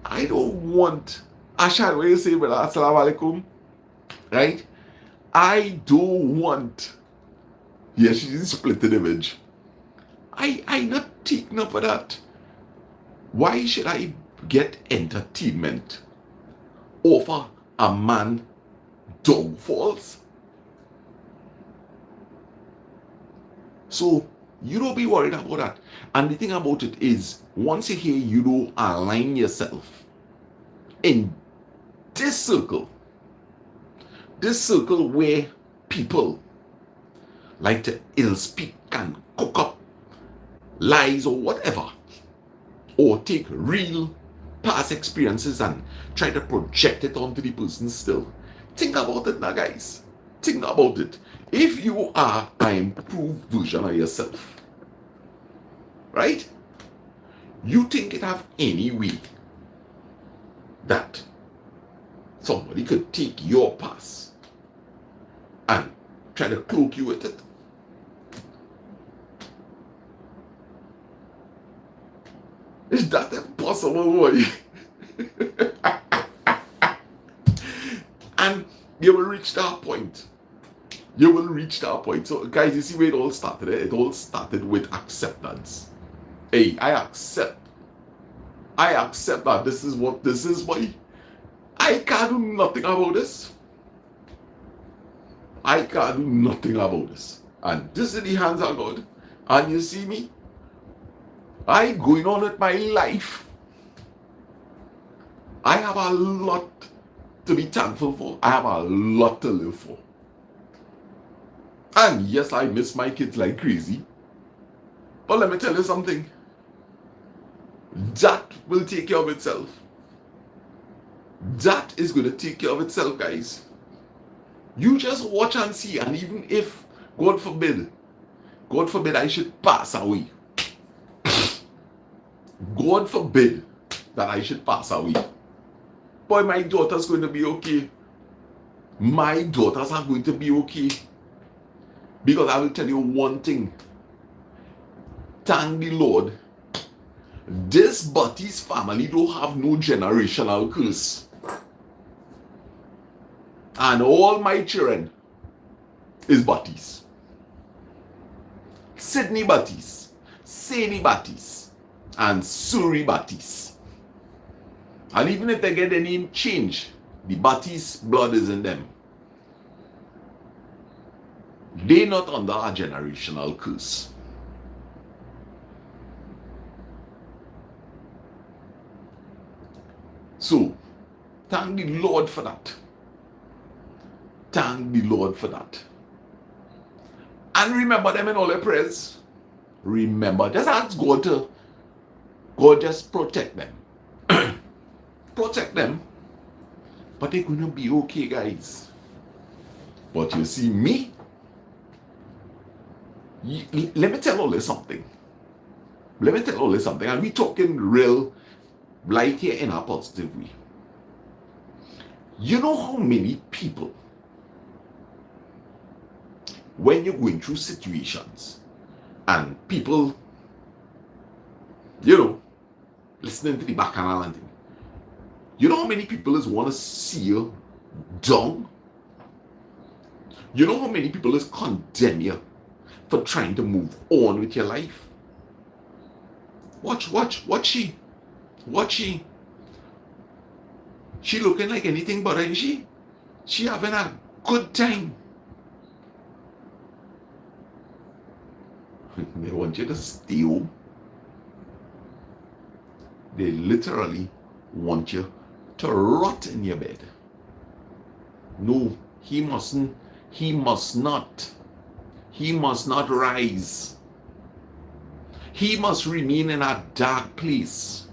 I don't want Ashad, what you say, brother, assalamu alaikum. Right? I don't want. Yeah, she's split the image. I not taking up for that. Why should I get entertainment over a man downfalls? So you don't be worried about that. And the thing about it is, once you hear you don't align yourself in this circle where people like to ill speak and cook up lies or whatever, or take real past experiences and try to project it onto the person still. Think about it now, guys. Think about it. If you are an improved version of yourself, right? You think it have any way that somebody could take your past and try to cloak you with it? Is that impossible, boy? And you will reach that point. You will reach that point. So, guys, you see where it all started? It all started with acceptance. Hey, I accept that this is what this is, boy. I can't do nothing about this. I can't do nothing about this. And this is the hands of God. And you see me? I going on with my life. I have a lot to be thankful for. I have a lot to live for. And yes, I miss my kids like crazy. But let me tell you something. That will take care of itself. That is going to take care of itself, guys. You just watch and see. And even if, God forbid I should pass away. God forbid that I should pass away. Boy, my daughter's going to be okay. My daughters are going to be okay. Because I will tell you one thing. Thank the Lord. This Butty's family don't have no generational curse. And all my children is Butty's. Sydney Butty's, Sadie Butty's, and Suri Butty's. And even if they get their name changed, the Butty's blood is in them. They're not under a generational curse. So, thank the Lord for that. Thank the Lord for that. And remember them in all your prayers. Remember, just ask God to, God just protect them. Protect them. but they're going to be okay, guys. But you see me, let me tell you something. Let me tell you something. And we talking real light here in a positive way. You know how many people, when you're going through situations and people, listening to the bacchanal and thing, you know how many people is want to see you down? You know how many people is condemn you for trying to move on with your life? Watch she. She looking like anything but, ain't she? She having a good time. They want you to stay home. They literally want you to rot in your bed. No, he must not rise. He must remain in a dark place.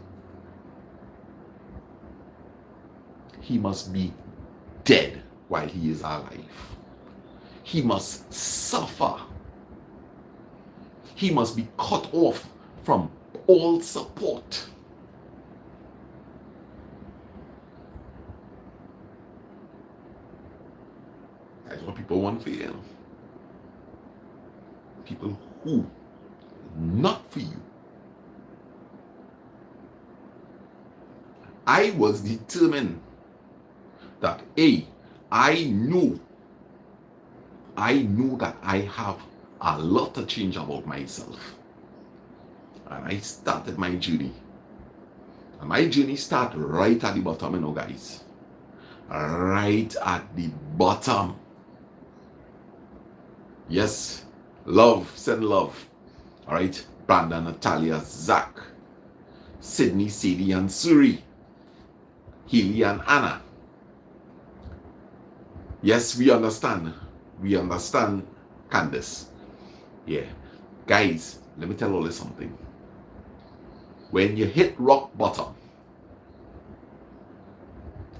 He must be dead while he is alive. He must suffer. He must be cut off from all support. That's what people want for you. People who not for you. I was determined that I knew that I have a lot to change about myself. And I started my journey. And my journey started right at the bottom, guys. Right at the bottom. Yes, love, send love. All right, Brandon, Natalia, Zach, Sydney, Sadie, and Suri, Healy, and Anna. Yes, we understand. We understand, Candace. Yeah. Guys, let me tell you something. When you hit rock bottom,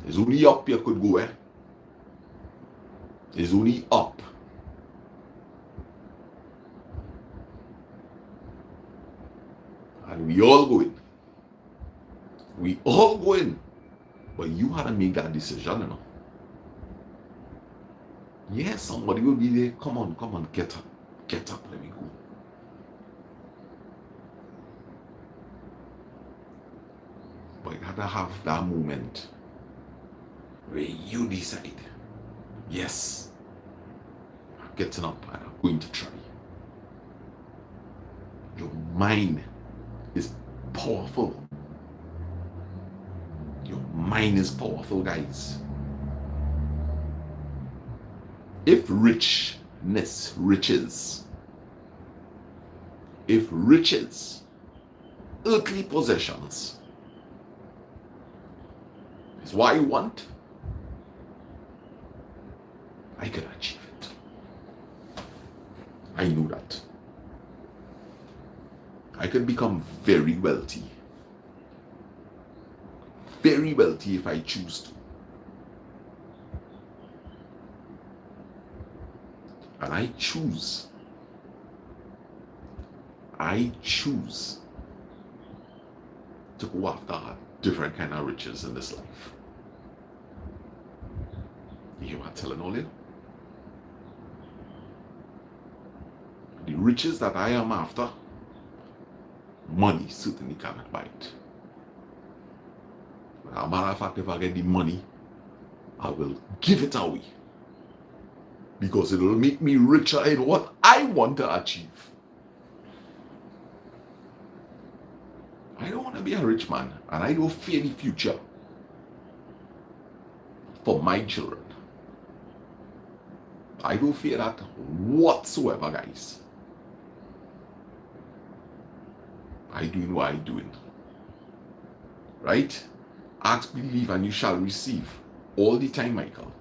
it's only up you could go, It's only up. And we all going. But you had to make that decision, Yes, somebody will be there. Come on, get up, let me go. But you had to have that moment where you decide, yes, I'm getting up and I'm going to try. Your mind is powerful. Your mind is powerful, guys. If riches, earthly possessions is what you want, I can achieve it. I know that. I can become very wealthy. Very wealthy if I choose to. And I choose to go after different kind of riches in this life. You hear what I'm telling all you? The riches that I am after, money certainly cannot buy it. As a matter of fact, if I get the money, I will give it away. Because it will make me richer in what I want to achieve. I don't want to be a rich man, and I don't fear the future for my children. I don't fear that whatsoever, guys. I doing what I doing. Right? Ask, believe, and you shall receive. All the time, Michael.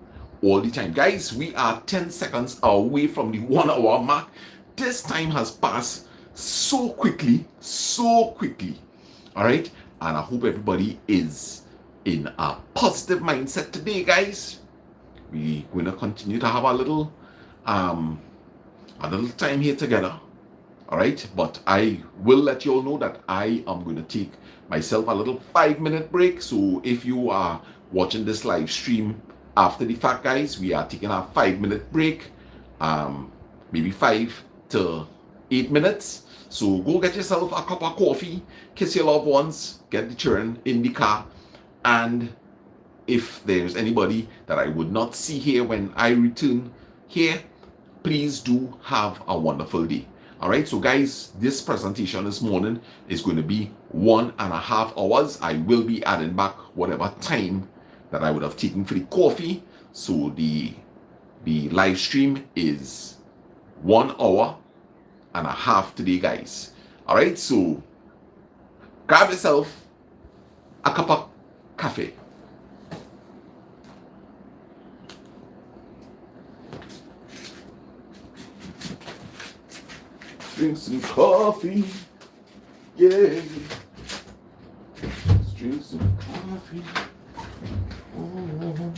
All the time. Guys, we are 10 seconds away from the 1 hour mark. This time has passed so quickly. All right? And I hope everybody is in a positive mindset today, guys. We're going to continue to have um a little time here together. All right, but I will let you all know that I am going to take myself a little 5-minute break. So if you are watching this live stream after the fact, guys, we are taking a 5-minute break, maybe 5 to 8 minutes. So go get yourself a cup of coffee, kiss your loved ones, get the children in the car, and if there's anybody that I would not see here when I return here, please do have a wonderful day. All right, so guys, this presentation this morning is going to be 1.5 hours. I will be adding back whatever time that I would have taken for the coffee. So the live stream is 1.5 hours today, guys. All right, so grab yourself a cup of coffee. Drink some coffee, yeah. Let's drink some coffee. Oh.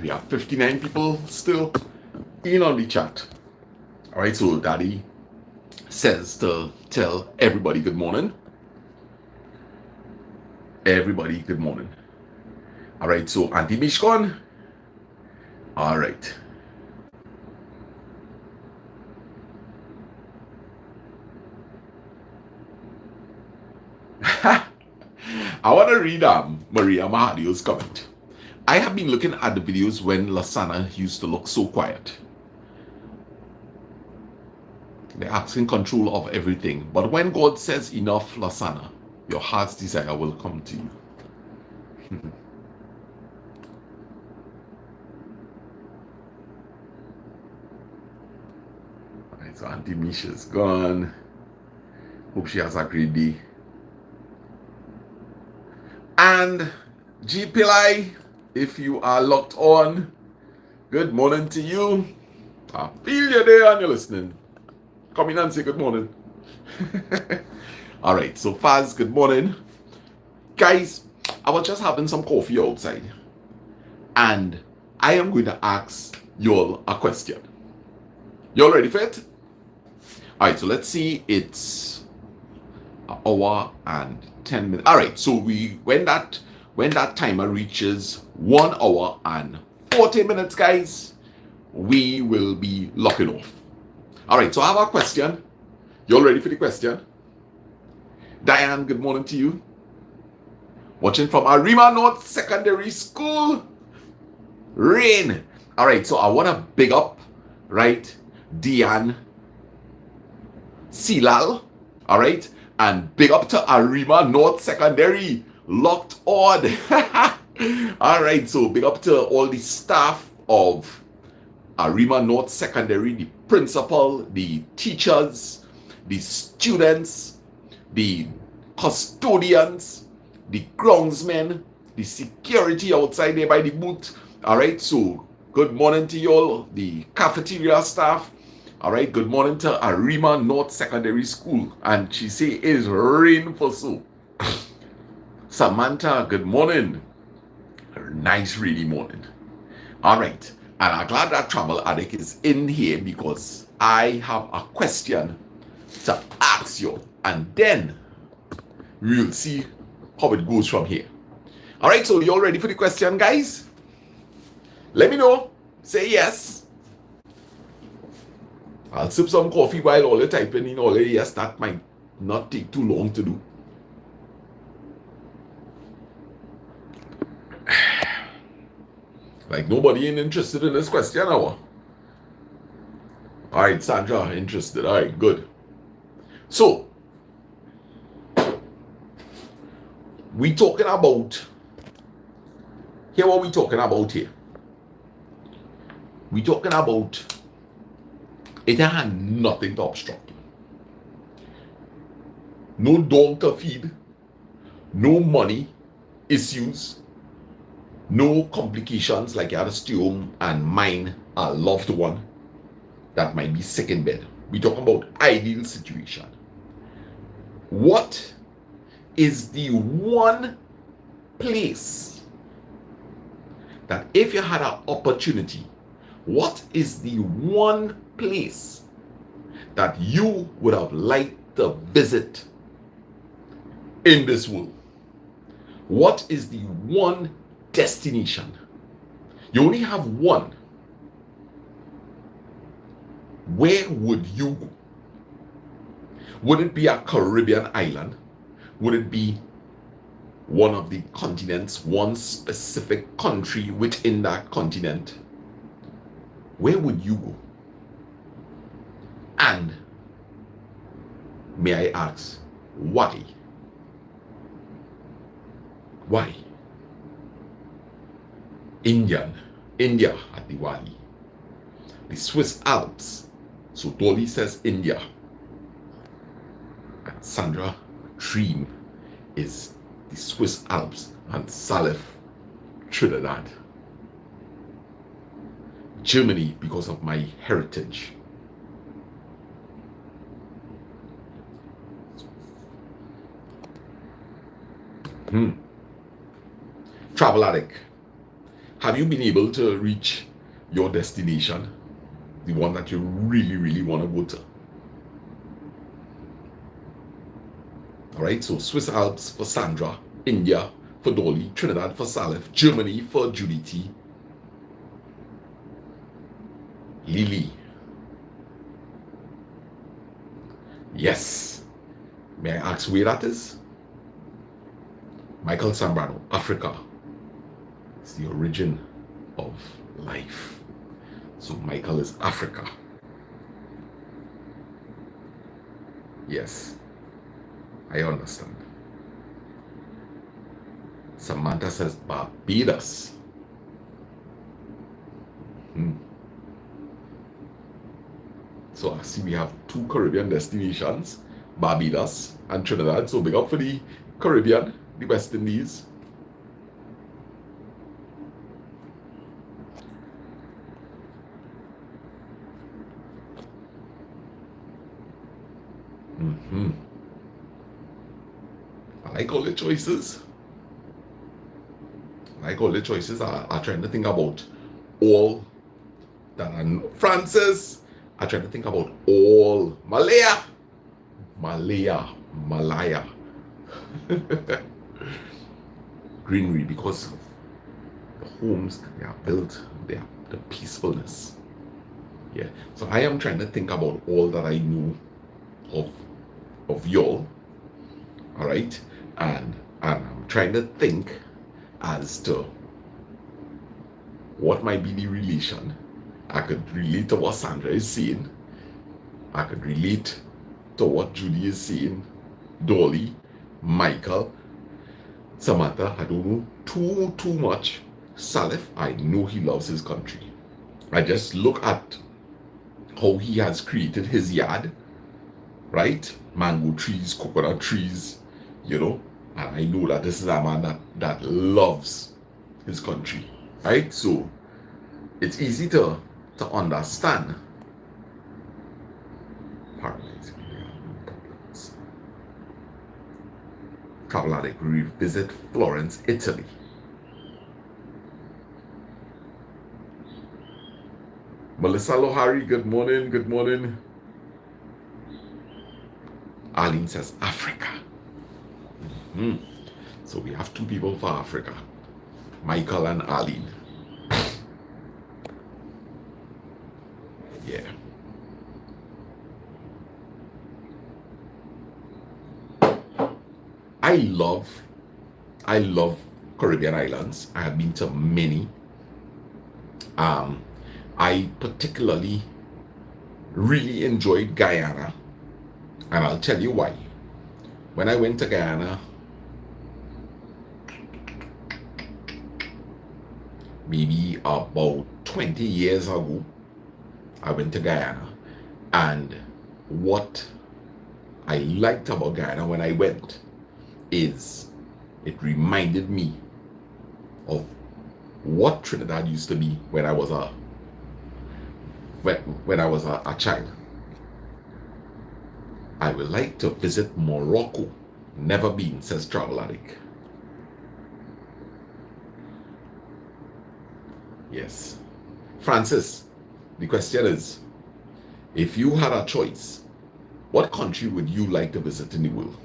We have 59 people still in on the chat. All right, so Daddy says to tell everybody good morning. Everybody good morning. All right, so Auntie Mishkon. All right. I want to read Maria Mahadio's comment. I have been looking at the videos when Lasana used to look so quiet. They're asking control of everything. But when God says enough, Lasana, your heart's desire will come to you. Alright, so Auntie Misha's gone. Hope she has a great day. And G Pillai, if you are locked on, good morning to you. I feel you there and you're listening. Come in and say good morning. All right, so Faz, good morning. Guys, I was just having some coffee outside. And I am going to ask y'all a question. Y'all ready for it? All right, so let's see. It's an hour and 10 minutes. All right, so when that timer reaches 1 hour and 40 minutes, guys, we will be locking off. All right, so I have a question. Y'all ready for the question? Diane, good morning to you. Watching from Arima North Secondary School. Rain. All right, so I want to big up, right, Diane Silal. All right, and big up to Arima North Secondary. Locked on. All right, so big up to all the staff of Arima North Secondary, the principal, the teachers, the students, the custodians, the groundsmen, the security outside there by the booth. All right, so good morning to you all, the cafeteria staff. All right, good morning to Arima North Secondary School. And she say it is rain for so. Samantha, good morning. Nice rainy morning. All right, and I'm glad that Travel Addict is in here because I have a question to ask you, and then we'll see how it goes from here. All right, so you all ready for the question, guys? Let me know. Say yes. I'll sip some coffee while all the typing in all the yes. That might not take too long to do. Like nobody ain't interested in this question now. All right, Sandra, interested. All right, good. So, we talking about, here what we talking about here. We talking about, it had nothing to obstruct you. No dog to feed, no money issues, no complications like you had to stay home and mind a loved one that might be sick in bed. We talking about ideal situation. What is the one place that if you had an opportunity, what is the one place that you would have liked to visit in this world? What is the one destination? You only have one. Where would you go? Would it be a Caribbean island? Would it be one of the continents, one specific country within that continent? Where would you go? And may I ask, why? Why? India at Diwali. The Swiss Alps. So Dolly says India. And Sandra dream is the Swiss Alps and Salif, Trinidad. Germany because of my heritage. Travel Addict. Have you been able to reach your destination? The one that you really, really want to go to? All right, so Swiss Alps for Sandra, India for Dolly, Trinidad for Salif, Germany for Judith, Lily. Yes. May I ask where that is? Michael Zambrano, Africa. It's the origin of life. So Michael is Africa. Yes. I understand. Samantha says Barbados. So I see we have 2 Caribbean destinations, Barbados and Trinidad. So big up for the Caribbean, the West Indies. I like all the choices. I trying to think about all that are Francis. I try to think about all Malaya. Greenery, because of the homes that they are built, the peacefulness. Yeah. So I am trying to think about all that I know of y'all. All right. And I'm trying to think as to what might be the relation. I could relate to what Sandra is saying. I could relate to what Julie is saying. Dolly, Michael, Samantha, I don't know too much. Salif, I know he loves his country. I just look at how he has created his yard, right? Mango trees, coconut trees, and I know that this is a man that loves his country, right? So it's easy to understand. Travel addict, revisit Florence, Italy. Melissa Lohari, good morning. Arlene says Africa. So we have 2 people for Africa, Michael and Arlene. Yeah. I love Caribbean islands. I have been to many. I particularly really enjoyed Guyana, and I'll tell you why. When I went to Guyana, maybe about 20 years ago, I went to Guyana, and what I liked about Guyana when I went is it reminded me of what Trinidad used to be when I was a child. I would like to visit Morocco. Never been, says Travel Addict. Yes. Francis, the question is, if you had a choice, what country would you like to visit in the world?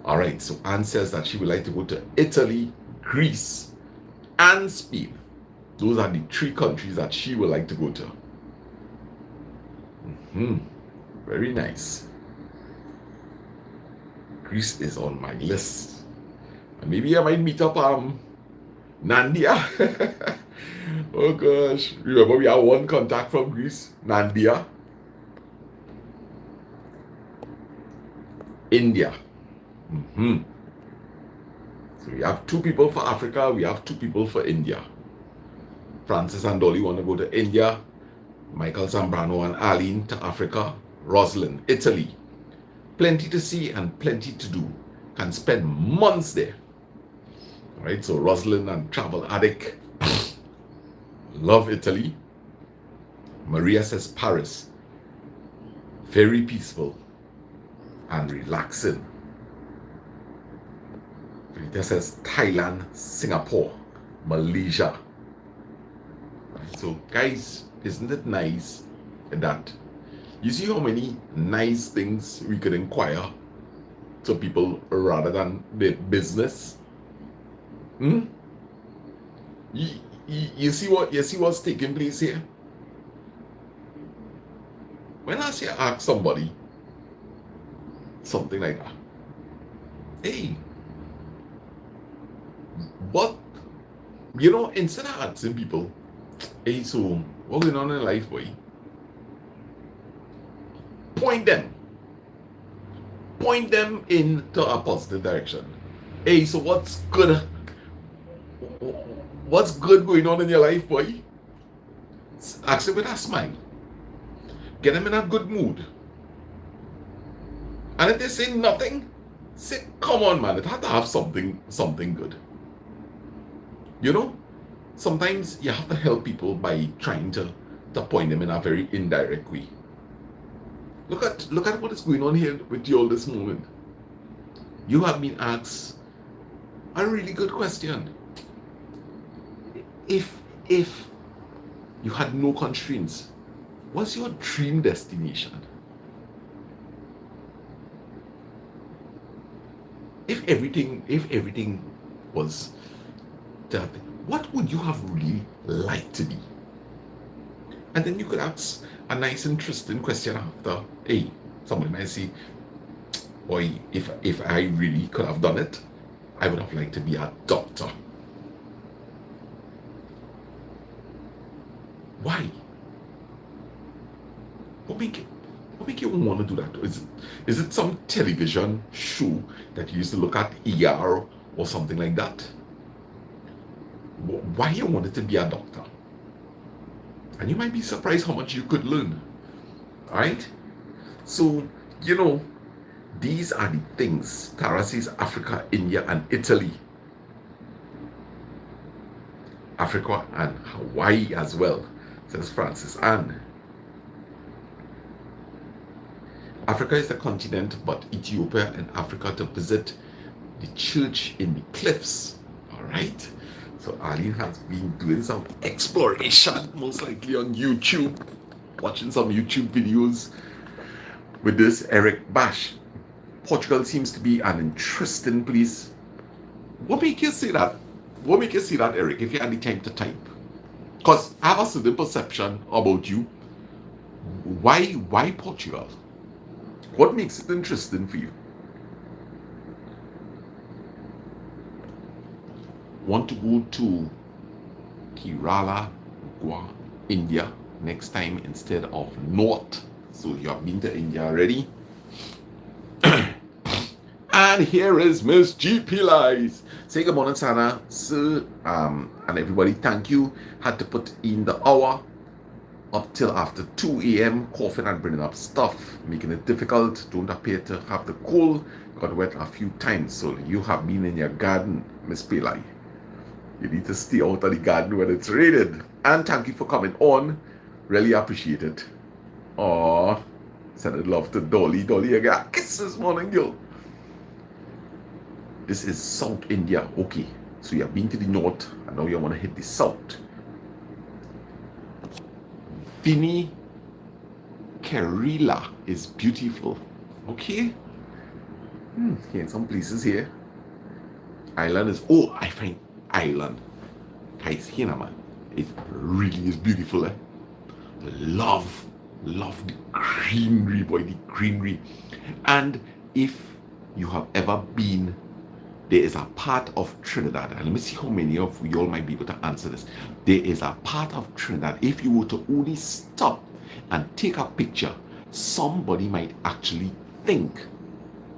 All right, so Anne says that she would like to go to Italy, Greece, and Spain. Those are the 3 countries that she would like to go to. Very nice. Greece is on my list. And maybe I might meet up Nandia. Oh gosh. Remember we have 1 contact from Greece, Nandia. India. So we have 2 people for Africa, we have 2 people for India. Francis and Dolly want to go to India. Michael Zambrano and Arlene to Africa. Rosalind, Italy. Plenty to see and plenty to do. Can spend months there. All right, so Rosalind and Travel Addict. Love Italy. Maria says Paris. Very peaceful. and relaxing. It says Thailand, Singapore, Malaysia. So guys, isn't it nice that you see how many nice things we could inquire to people rather than their business? You see what's taking place here? When I say ask somebody something like that, hey, but instead of asking people, hey, so what's going on in life, boy? Point them into a positive direction. Hey, so what's good going on in your life, boy? Ask them with a smile. Get them in a good mood. And if they say nothing, say, come on, man, it had to have something good. Sometimes you have to help people by trying to point them in a very indirect way. Look at what is going on here with you all this moment. You have been asked a really good question. If you had no constraints, what's your dream destination? If everything was that, what would you have really liked to be? And then you could ask a nice, interesting question after. Hey, somebody might say, boy, if I really could have done it, I would have liked to be a doctor. Why? What make you want to do that? Is it some television show that you used to look at, ER or something like that? Why you wanted to be a doctor? And you might be surprised how much you could learn. Alright? So, these are the things. Tara says Africa, India, and Italy. Africa and Hawaii as well, says Francis Ann. Africa is the continent, but Ethiopia and Africa to visit the church in the cliffs. Alright? So Arlene has been doing some exploration, most likely on YouTube, watching some YouTube videos with this Eric Bash. Portugal seems to be an interesting place. What make you say that? What make you say that, Eric, if you had the time to type? Because I have a certain perception about you. Why Portugal? What makes it interesting for you? Want to go to Kerala, Goa, India next time instead of North. So you have been to India already. And here is Miss GP Lies. Say good morning, Sana, sir, and everybody. Thank you. Had to put in the hour up till after 2 a.m. coughing and bringing up stuff, making it difficult. Don't appear to have the cold. Got wet a few times. So you have been in your garden, Miss Pillai. You need to stay out of the garden when it's raining. And thank you for coming on. Really appreciate it. Aww. Sending love to Dolly. Dolly, I got a kiss this morning, girl. This is South India. Okay. So you have been to the north and now you want to hit the south. Vinny Kerala is beautiful. Okay. Here in some places here. Ireland is, I find Ireland. Guys, here man. It really is beautiful. Love the greenery, boy, the greenery. And if you have ever been, there is a part of Trinidad, and let me see how many of you all might be able to answer this. There is a part of Trinidad, if you were to only stop and take a picture, somebody might actually think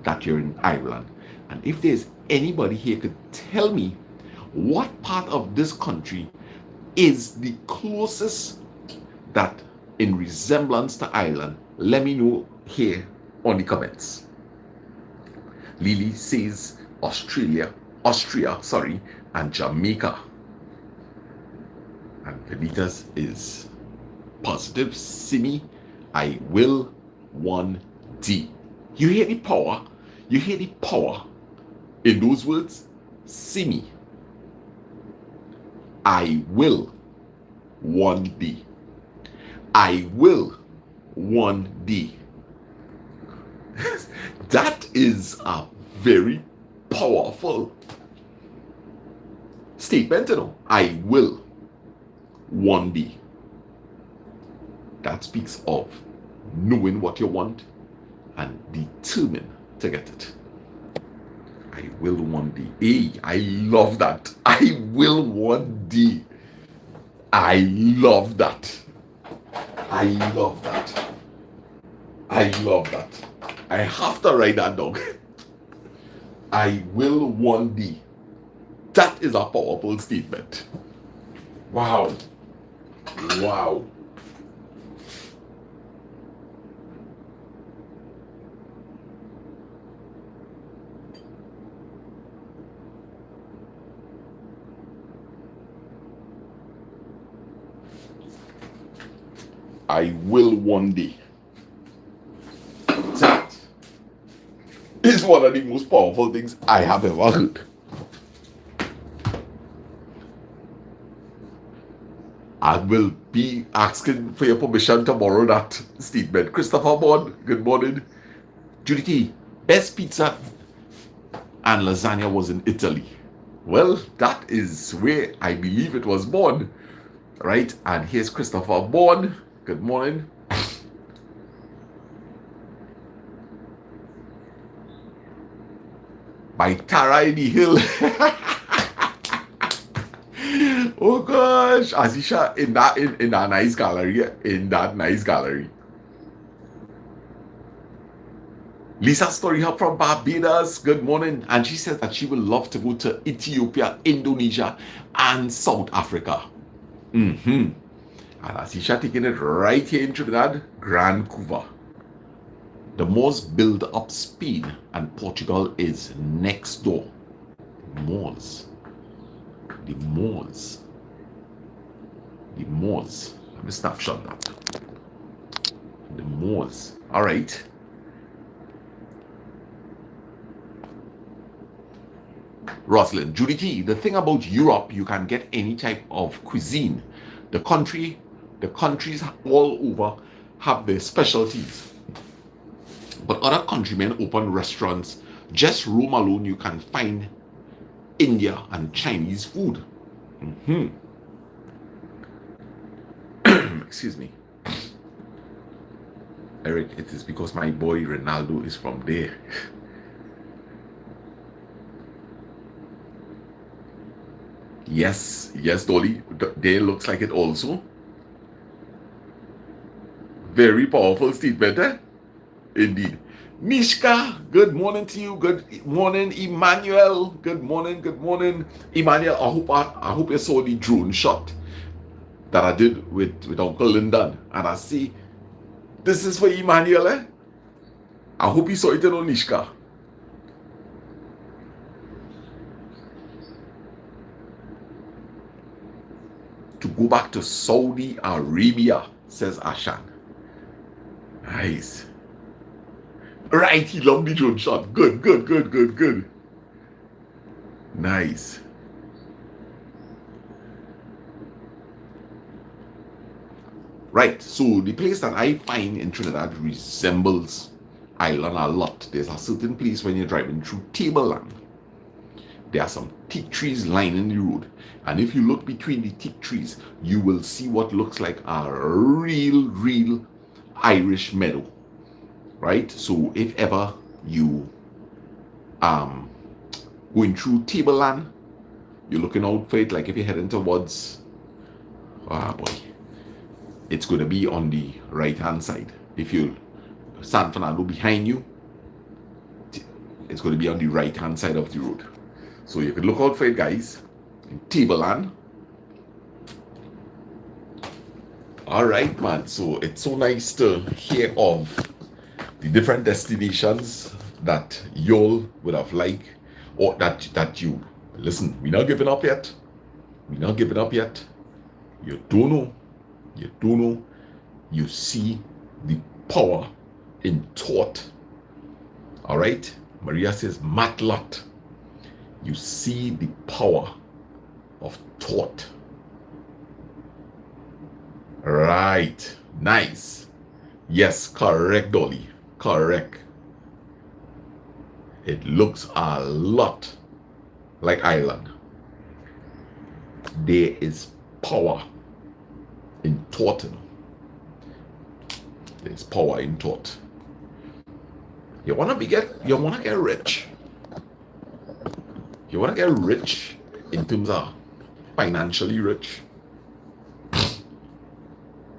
that you're in Ireland. And if there's anybody here could tell me what part of this country is the closest that in resemblance to Ireland, let me know here on the comments. Lily says Austria, and Jamaica. And Vanitas is positive. Simi, I will 1D. You hear the power? You hear the power in those words? See me. I will one day. I will one day. That is a very powerful statement, you know. I will one day. That speaks of knowing what you want and determined to get it. I will one day. Hey, I love that. I will one day. I love that. I love that. I love that. I have to write that down. I will one day. That is a powerful statement. Wow. Wow. I will one day. That is one of the most powerful things I have ever heard. I will be asking for your permission to borrow that statement. Christopher Bond, good morning. Judy T, best pizza and lasagna was in Italy. Well, that is where I believe it was born, right? And here's Christopher Bond. Good morning. By Tara in the Hill. Oh gosh, Azisha in that nice gallery. In that nice gallery. Lisa Story Hub from Barbados. Good morning. And she says that she would love to go to Ethiopia, Indonesia, and South Africa. And Azisha taking it right here in Trinidad, Vancouver. The most built up Spain and Portugal is next door. Moors. The Moors. The Moors. Let me snapshot that. The Moors. All right. Rosalind, Judy T, the thing about Europe, you can get any type of cuisine. The countries all over have their specialties. But other countrymen open restaurants. Just Rome alone, you can find India and Chinese food. Excuse me. Eric, it is because my boy Ronaldo is from there. Yes, Dolly. There looks like it also. Very powerful statement, eh? Indeed. Mishka, good morning to you. Good morning, Emmanuel. Good morning. Emmanuel, I hope you saw the drone shot that I did with Uncle Lyndon. And I see, this is for Emmanuel, eh? I hope you saw it on Nishka. To go back to Saudi Arabia, says Ashan. Nice. Right, he loved the drone shot. Good. Nice. Right, so the place that I find in Trinidad resembles Ireland a lot. There's a certain place when you're driving through Tableland. There are some teak trees lining the road. And if you look between the teak trees, you will see what looks like a real Irish meadow. Right? So if ever you going through Tableland, you're looking out for it, like if you're heading towards it's going to be on the right hand side. If you San Fernando behind you, it's going to be on the right hand side of the road. So you can look out for it, guys, in Tableland. All right, man. So it's so nice to hear of the different destinations that y'all would have liked, or that you listen. We're not giving up yet. You don't know. You see the power in thought. All right. Maria says, Matlot. You see the power of thought. Right. Nice. Yes, correct, Dolly. Correct. It looks a lot like Ireland. There is power in thought. There's power in thought. You wanna get rich. You wanna get rich in terms of financially rich.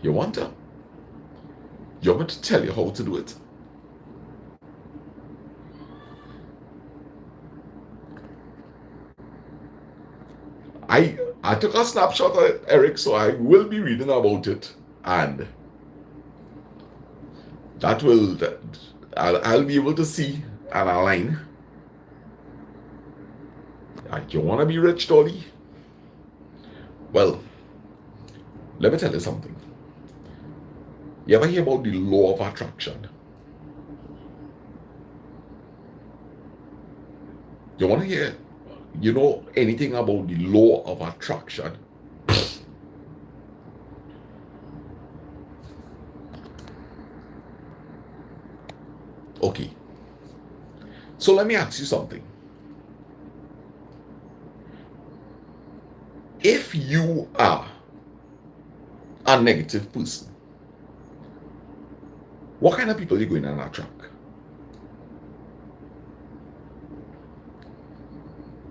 You want to? You want me to tell you how to do it? I took a snapshot of it, Eric, so I will be reading about it, and I'll be able to see and align. You want to be rich, Dolly? Well, let me tell you something. You ever hear about the law of attraction? You want to hear, anything about the law of attraction? Okay. So let me ask you something. If you are a negative person, what kind of people are you going to attract?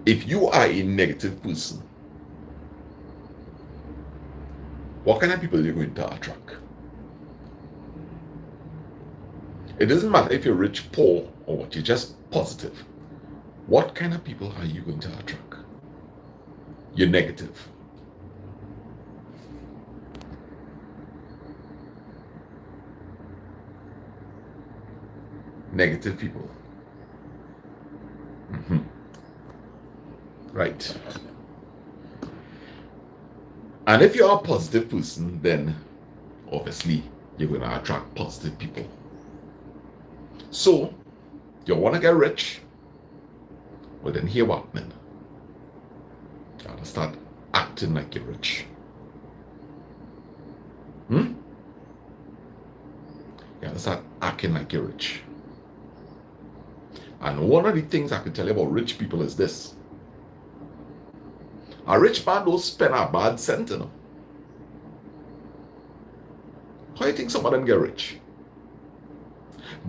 If you are a negative person, what kind of people are you going to attract? It doesn't matter if you're rich, poor, or what, you're just positive. What kind of people are you going to attract? You're negative. Negative people. Right. And if you're a positive person, then obviously you're going to attract positive people. So, you want to get rich? Well, then hear what, man. You got to start acting like you're rich. You got to start acting like you're rich. And one of the things I can tell you about rich people is this. A rich man don't spend a bad cent, you know. How do you think some of them get rich?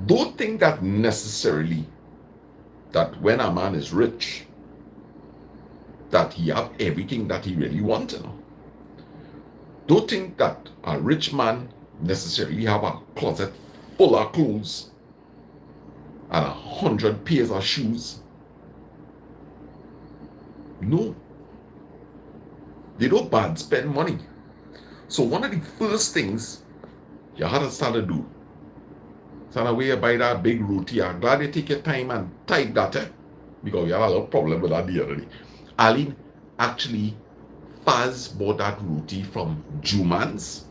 Don't think that necessarily that when a man is rich, that he have everything that he really wants, you know. Don't think that a rich man necessarily have a closet full of clothes and 100 pairs of shoes. No. They don't bad spend money. So one of the first things you have to start to do, start to way buy that big roti. I'm glad you take your time and type that, because you had a lot of problem with that the other day. Aline actually Faz bought that roti from Juman's,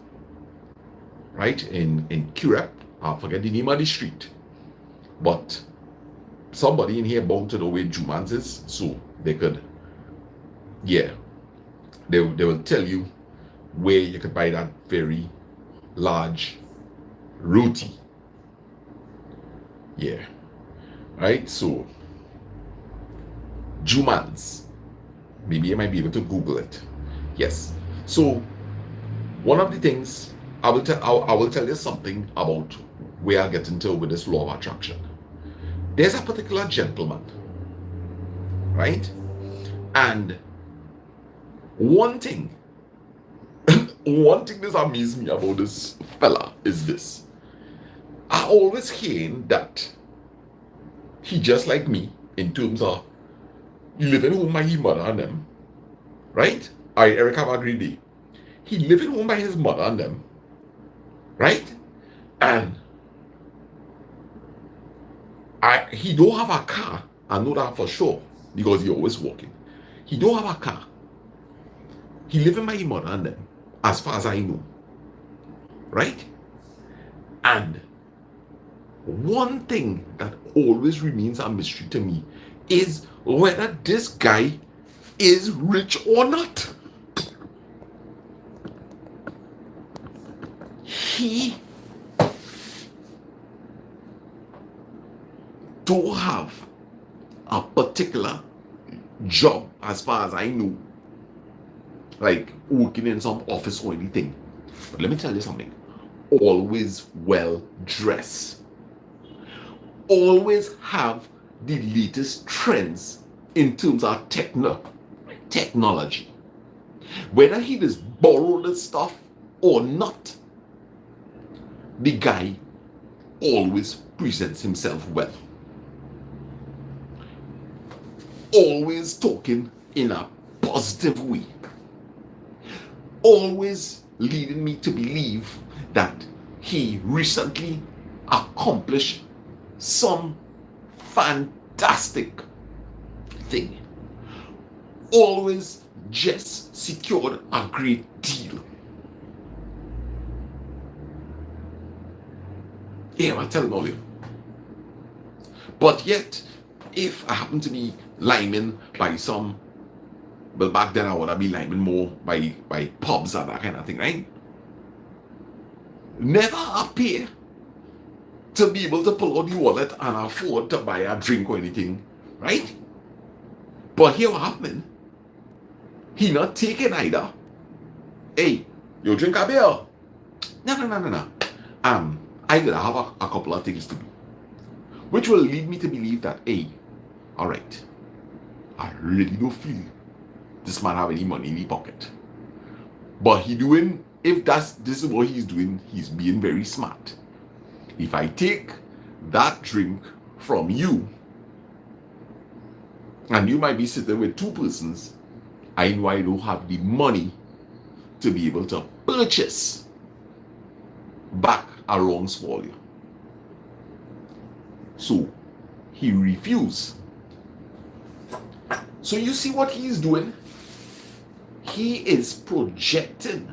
right, in Curep. I forget the name of the street. But somebody in here bound to know where Juman's is, so they could, they will tell you where you could buy that very large roti. Yeah. Right? So, Juman's. Maybe you might be able to Google it. Yes. So, one of the things, I will tell you something about where I get into with this law of attraction. There's a particular gentleman, right? And one thing that amazes me about this fella is this. I always hear that he just like me in terms of he living home by his mother and them, right? Eric have agreed there. He living home by his mother and them, right? And he don't have a car. I know that for sure because he always walking. He don't have a car. He living by his mother and them, as far as I know, right? And one thing that always remains a mystery to me is whether this guy is rich or not. He don't have a particular job, as far as I know, like working in some office or anything. But let me tell you something. Always well dressed. Always have the latest trends in terms of technology. Whether he just borrowed the stuff or not, the guy always presents himself well. Always talking in a positive way. Always leading me to believe that he recently accomplished some fantastic thing. Always just secured a great deal. Yeah, I'm telling all you. But yet, if I happen to be liming by some, well, back then I would have been liming more by pubs and that kind of thing, right? Never appear to be able to pull out the wallet and afford to buy a drink or anything, right? But here what happening? He not taking either. Hey, you drink a beer? No. I gotta have a couple of things to do, which will lead me to believe that, hey, all right, I really don't feel this man have any money in his pocket. But he doing, if this is what he's doing, he's being very smart. If I take that drink from you, and you might be sitting with two persons, I know I don't have the money to be able to purchase back a wrong swallow. So he refused. So you see what he's doing? He is projecting,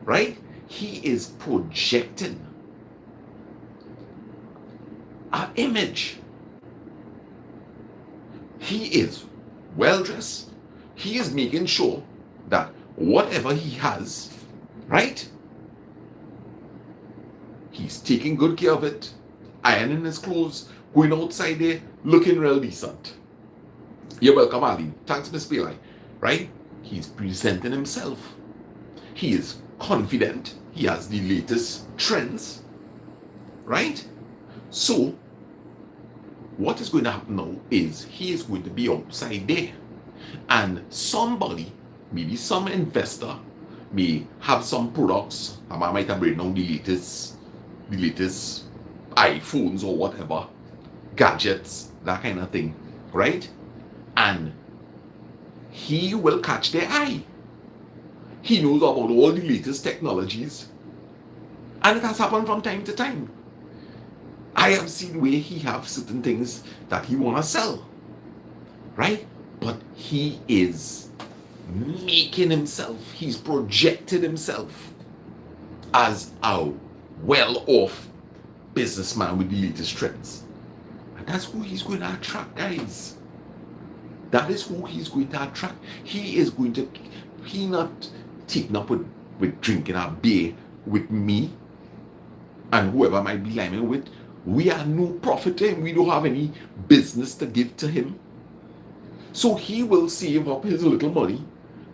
right? He is projecting an image. He is well dressed. He is making sure that whatever he has, right? He's taking good care of it, ironing his clothes, going outside there, looking real decent. You're welcome, Ali. Thanks, Miss Pillai. Right? He's presenting himself. He is confident. He has the latest trends. Right? So, what is going to happen now is he is going to be outside there. And somebody, maybe some investor, may have some products. I might have written down the latest iPhones or whatever, gadgets, that kind of thing, right? And he will catch their eye. He knows about all the latest technologies, and it has happened from time to time. I have seen where he have certain things that he want to sell, right? But he is making himself, he's projected himself as a well-off businessman with the latest trends. And that's who he's going to attract, guys. That is who he's going to attract. He is going to, he not taking up with drinking a beer with me and whoever might be liming with. We are no profit to him. We don't have any business to give to him. So he will save up his little money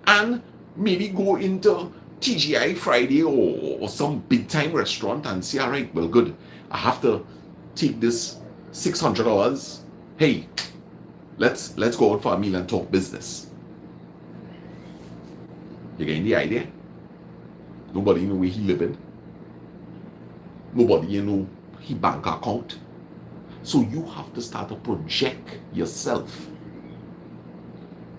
and maybe go into TGI Friday or some big time restaurant and say, all right, well, good. I have to take this $600. Hey, let's go out for a meal and talk business. You getting the idea? Nobody know where he living. Nobody know his bank account. So you have to start to project yourself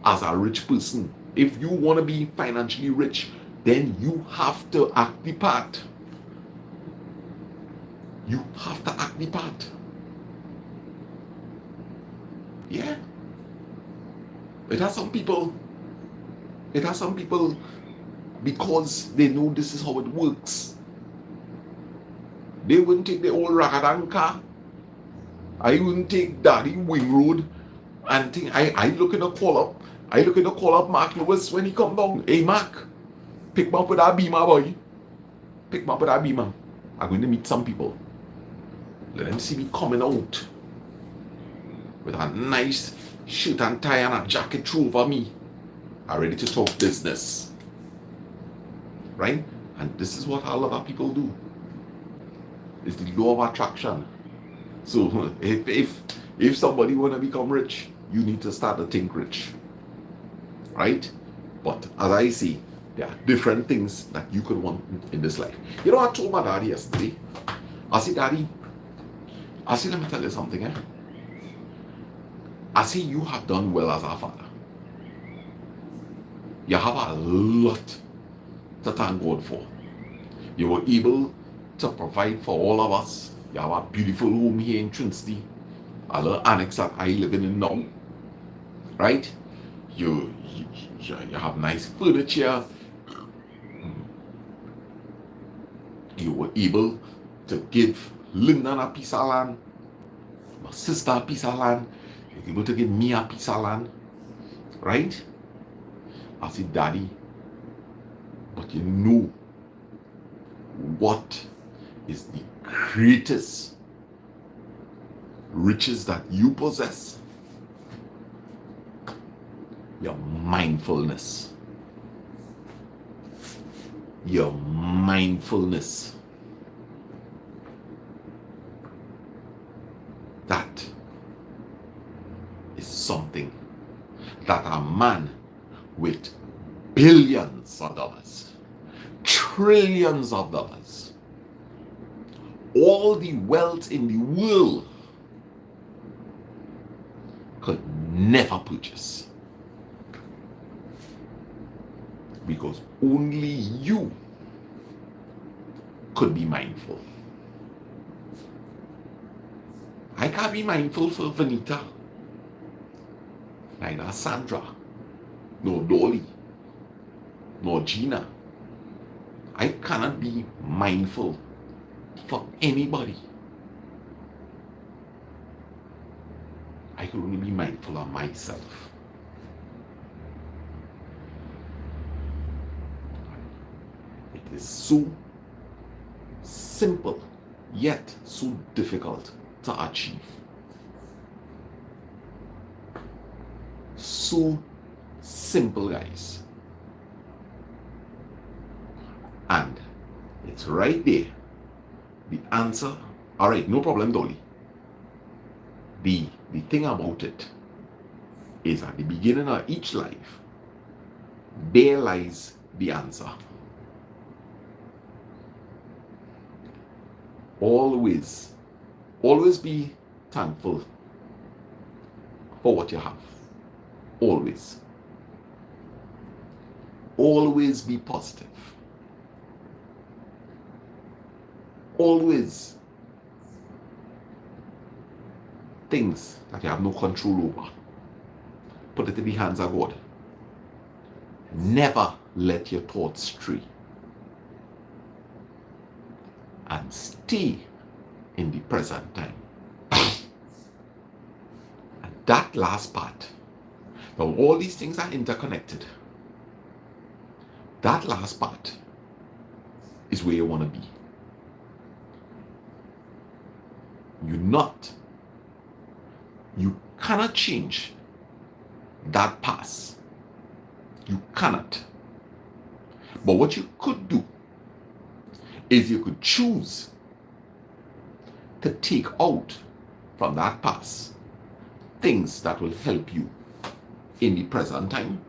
as a rich person. If you want to be financially rich, then you have to act the part. You have to act the part. Yeah. It has some people, because they know this is how it works. They wouldn't take the old Ragadan car. I wouldn't take Daddy Wing Road and think I look in the call up. I look in the call up Mark Lewis when he come down. Hey Mark, pick me up with that beamer, boy. Pick me up with that beamer. I'm going to meet some people. Let them see me coming out with a nice shirt and tie and a jacket through over me. I'm ready to talk business. Right? And this is what a lot of people do. It's the law of attraction. So if somebody want to become rich, you need to start to think rich. Right? But as I see, there are different things that you could want in this life. You know, I told my daddy yesterday. I said, Daddy, let me tell you something. I say you have done well as our father. You have a lot to thank God for. You were able to provide for all of us. You have a beautiful home here in Trinity, a little annex that I living in now. Right? You have nice furniture. You were able to give Lyndon a piece of land, my sister a piece of land. You were able to give me a piece of land. Right? I said, Daddy, but you know what is the greatest riches that you possess? Your mindfulness. Your mindfulness. That is something that a man with billions of dollars, trillions of dollars, all the wealth in the world could never purchase. Because only you could be mindful. I can't be mindful for Vanita, neither Sandra, nor Dolly, nor Gina. I cannot be mindful for anybody. I can only be mindful of myself. It is so simple, yet so difficult to achieve. So simple, guys. And it's right there. The answer. All right, no problem, Dolly. The thing about it is at the beginning of each life, there lies the answer. Always be thankful for what you have. Always be positive. Always things that you have no control over, put it in the hands of God. Never let your thoughts stray. And stay in the present time. And that last part, now all these things are interconnected. That last part is where you want to be. You cannot change that past. You cannot. But what you could do is you could choose to take out from that past things that will help you in the present time.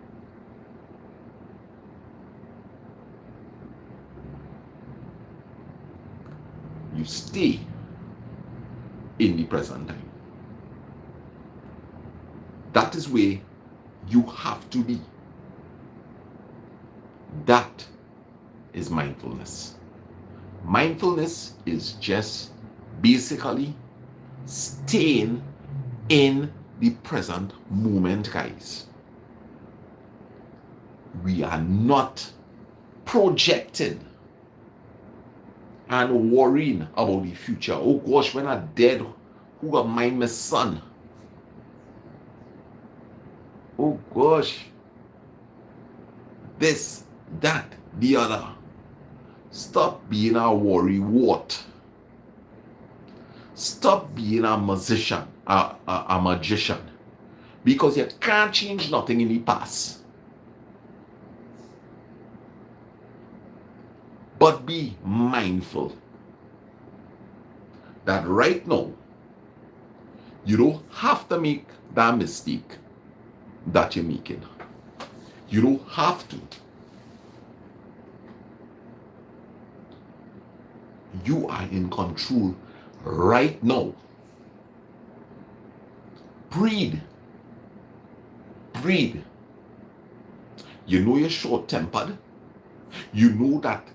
You stay in the present time. That is where you have to be. That is mindfulness. Mindfulness is just basically staying in the present moment, guys. We are not projecting. and worrying about the future. Oh gosh, when I'm dead, who will mind my son? Oh gosh, this, that, the other. Stop being a worrywart. Stop being a musician, a magician, because you can't change nothing in the past. But be mindful that right now, you don't have to make that mistake that you're making. You don't have to. You are in control right now. Breathe. Breathe. You know you're short-tempered. You know that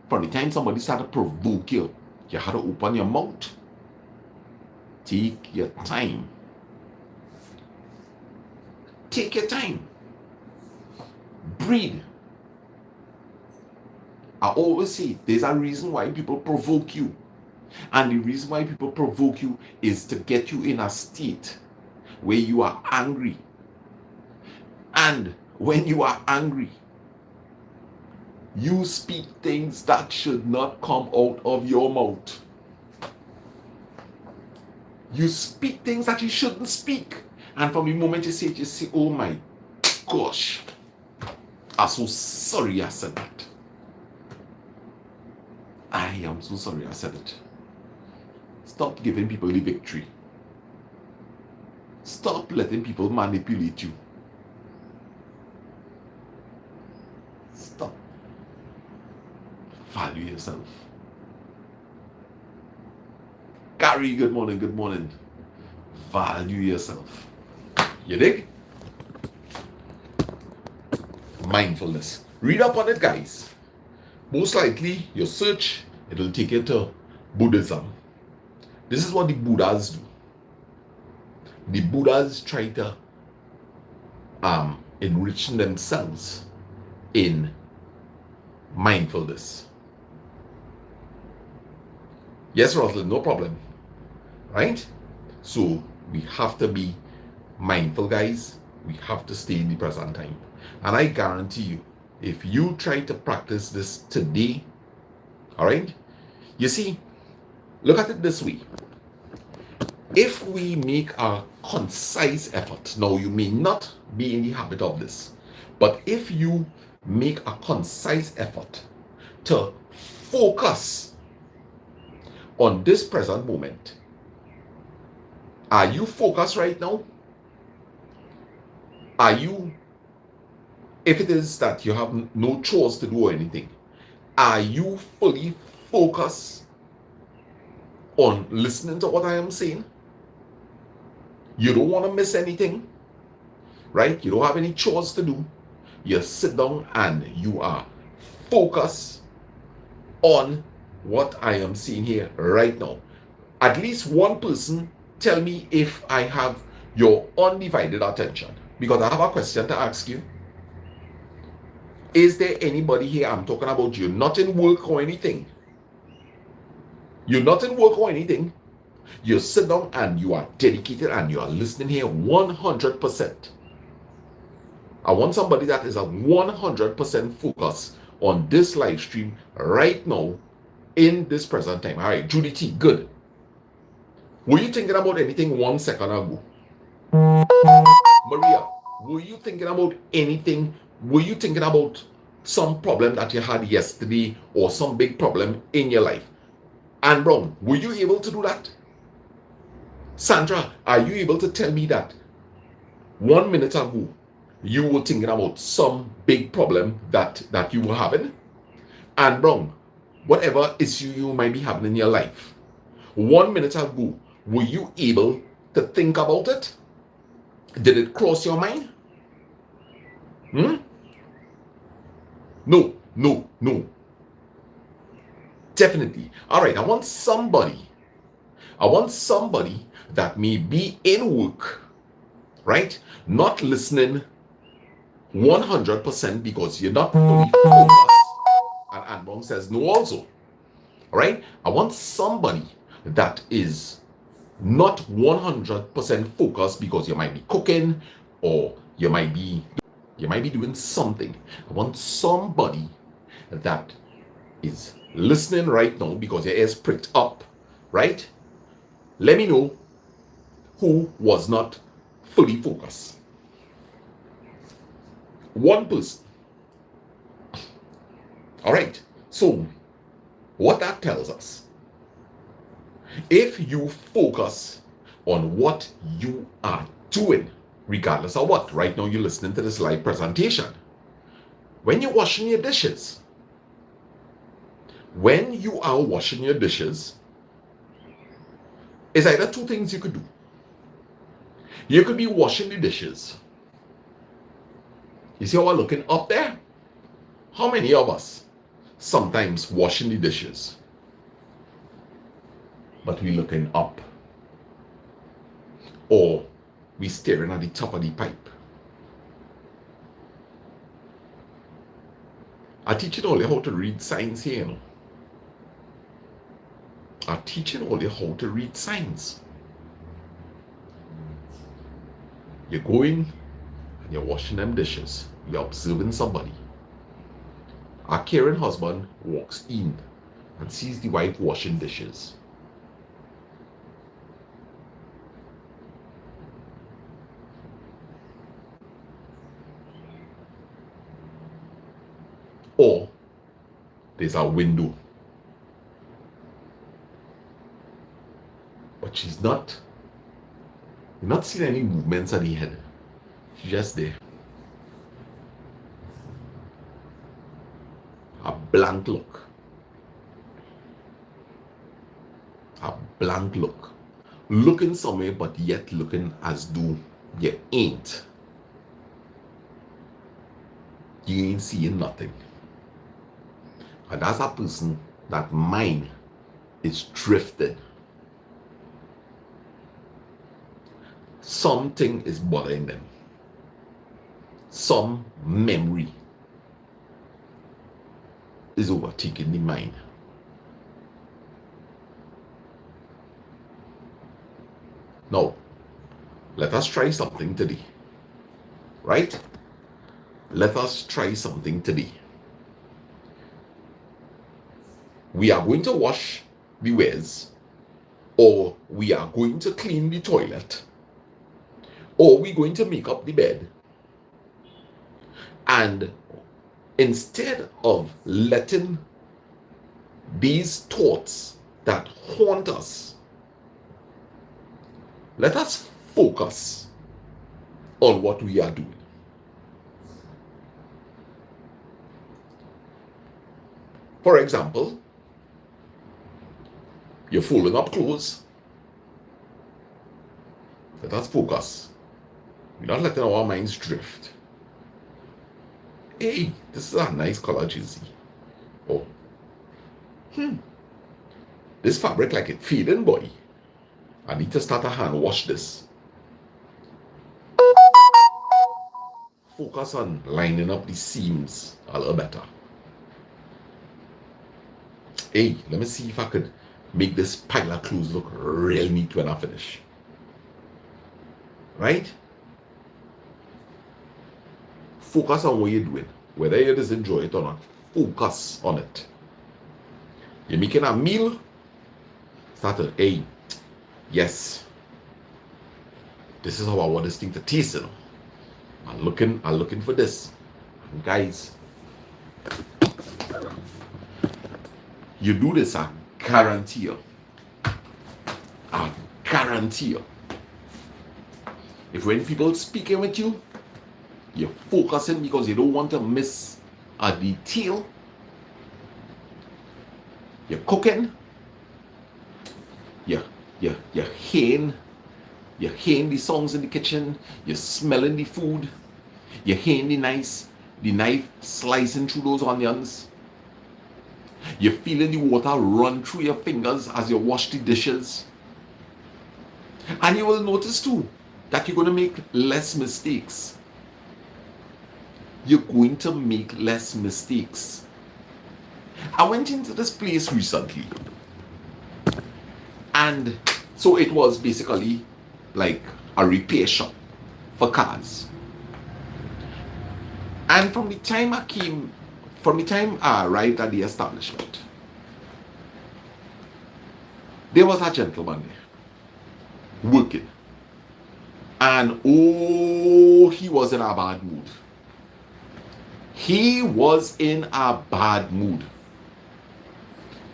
from the time somebody started to provoke you, you had to open your mouth. Take your time. Take your time. Breathe. I always say there's a reason why people provoke you. And the reason why people provoke you is to get you in a state where you are angry. And when you are angry, you speak things that should not come out of your mouth. You speak things that you shouldn't speak. And from the moment you say it, you say, oh my gosh, I'm so sorry I said that. I am so sorry I said it. Stop giving people the victory. Stop letting people manipulate you. Stop. Value yourself. Gary, good morning, good morning. Value yourself. You dig? Mindfulness. Read up on it, guys. Most likely, your search, it'll take you to Buddhism. This is what the Buddhas do. The Buddhas try to enrich themselves in mindfulness. Yes, Rosalind, no problem. Right? So we have to be mindful, guys. We have to stay in the present time. And I guarantee you, if you try to practice this today, all right, you see, look at it this way. If we make a concise effort, now you may not be in the habit of this, but if you make a concise effort to focus on this present moment, are you focused right now? Are you, if it is that you have no chores to do or anything, are you fully focused on listening to what I am saying? You don't want to miss anything, right? You don't have any chores to do. You sit down and you are focused on what I am seeing here right now. At least one person tell me if I have your undivided attention, because I have a question to ask you. Is there anybody here, I'm talking about you, not in work or anything? You're not in work or anything. You sit down and you are dedicated and you are listening here 100%. I want somebody that is a 100% focus on this live stream right now in this present time. All right, Judy T, good. Were you thinking about anything 1 second ago? Maria, were you thinking about anything? Were you thinking about some problem that you had yesterday or some big problem in your life? Anne Brown, were you able to do that? Sandra, are you able to tell me that 1 minute ago you were thinking about some big problem that you were having? Anne Brown, whatever issue you might be having in your life, 1 minute ago, were you able to think about it? Did it cross your mind? No. Definitely. All right, I want somebody that may be in work, right? Not listening 100% because you're not fully focused. And Anbong says no also. All right? I want somebody that is not 100% focused because you might be cooking or you might be doing something. I want somebody that is listening right now because your ears pricked up, right? Let me know who was not fully focused. One person. All right. So, what that tells us, if you focus on what you are doing, regardless of what, right now you're listening to this live presentation, when you're washing your dishes, it's either two things you could do. You could be washing the dishes. You see how I'm looking up there? How many of us sometimes washing the dishes, but we looking up? Or we staring at the top of the pipe? I'm teaching all you how to read signs here, you know. I'm teaching all you how to read signs. You're going and you're washing them dishes. You're observing somebody. A caring husband walks in and sees the wife washing dishes. Or there's a window, but you're not seeing any movements of the head. She's just there. A blank look. A blank look. Looking somewhere, but yet looking as though you ain't. You ain't seeing nothing. And that's a person that mind is drifted. Something is bothering them. Some memory is overtaking the mind. Now, let us try something today. Right? Let us try something today. We are going to wash the wares, or we are going to clean the toilet, or we're going to make up the bed. And instead of letting these thoughts that haunt us, let us focus on what we are doing. For example, you're folding up clothes. Let us focus. We're not letting our minds drift. Hey, this is a nice color jersey. Oh, this fabric like it feeding, boy. I need to start a hand wash this. Focus on lining up the seams a little better. Hey, let me see if I could make this pile of clothes look real neat when I finish. Right? Focus on what you're doing. Whether you just enjoy it or not, focus on it. You're making a meal, start to, hey, yes, this is how I want this thing to taste, you know. I'm looking for this. And guys, you do this, I guarantee you. I guarantee you. If when people speaking with you, you're focusing because you don't want to miss a detail. You're cooking. You're hearing the songs in the kitchen. You're smelling the food. You're hearing the knife slicing through those onions. You're feeling the water run through your fingers as you wash the dishes. And you will notice too that you're going to make less mistakes. You're going to make less mistakes. I went into this place recently, and so it was basically like a repair shop for cars. And from the time I arrived at the establishment, there was a gentleman there working. And oh, he was in a bad mood. He was in a bad mood.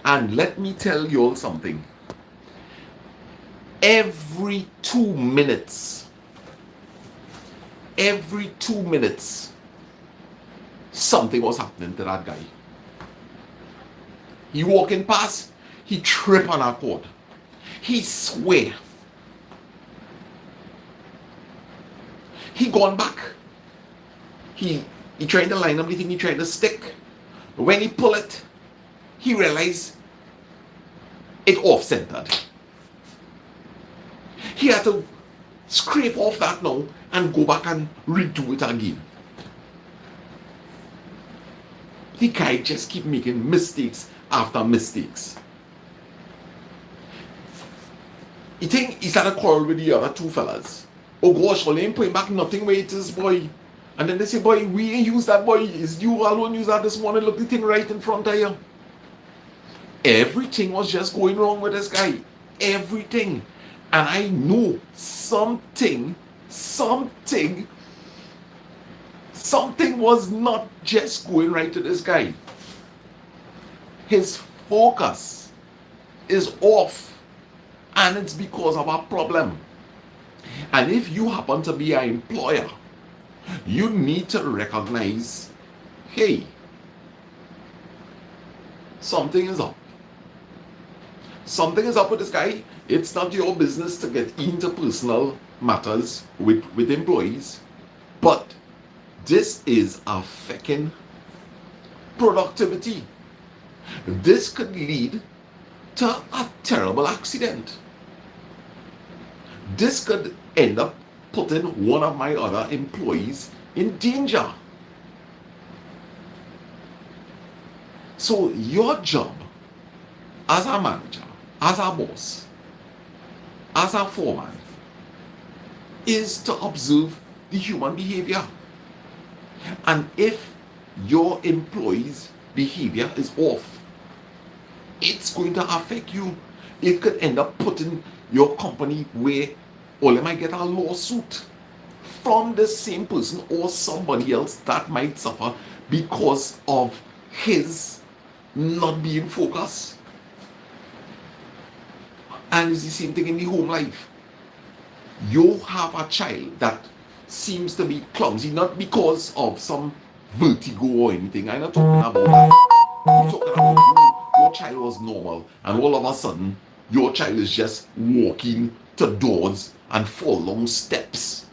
And let me tell you all something. Every 2 minutes, something was happening to that guy. He walking past, he trip on a cord. He swear. He gone back. He trying to line up the thing, he trying to stick. But when he pull it, he realized it off-centered. He had to scrape off that now and go back and redo it again. The guy just keep making mistakes after mistakes. He think he started quarrel with the other two fellas. Oh gosh, well, they ain't putting back nothing where it is, boy. And then they say, boy, we ain't use that, boy. Is you alone use that this morning? Look, the thing right in front of you. Everything was just going wrong with this guy. Everything. And I know something was not just going right to this guy. His focus is off, and it's because of a problem. And if you happen to be an employer, you need to recognize, hey, something is up. Something is up with this guy. It's not your business to get into personal matters with employees, but this is affecting productivity. This could lead to a terrible accident. This could end up putting one of my other employees in danger. So your job as a manager, as a boss, as a foreman, is to observe the human behavior. And if your employee's behavior is off, it's going to affect you. It could end up putting your company where, or they might get a lawsuit from the same person or somebody else that might suffer because of his not being focused. And it's the same thing in the home life. You have a child that seems to be clumsy, not because of some vertigo or anything. I'm not talking about that. I'm talking about your child was normal, and all of a sudden, your child is just walking to doors and fall down steps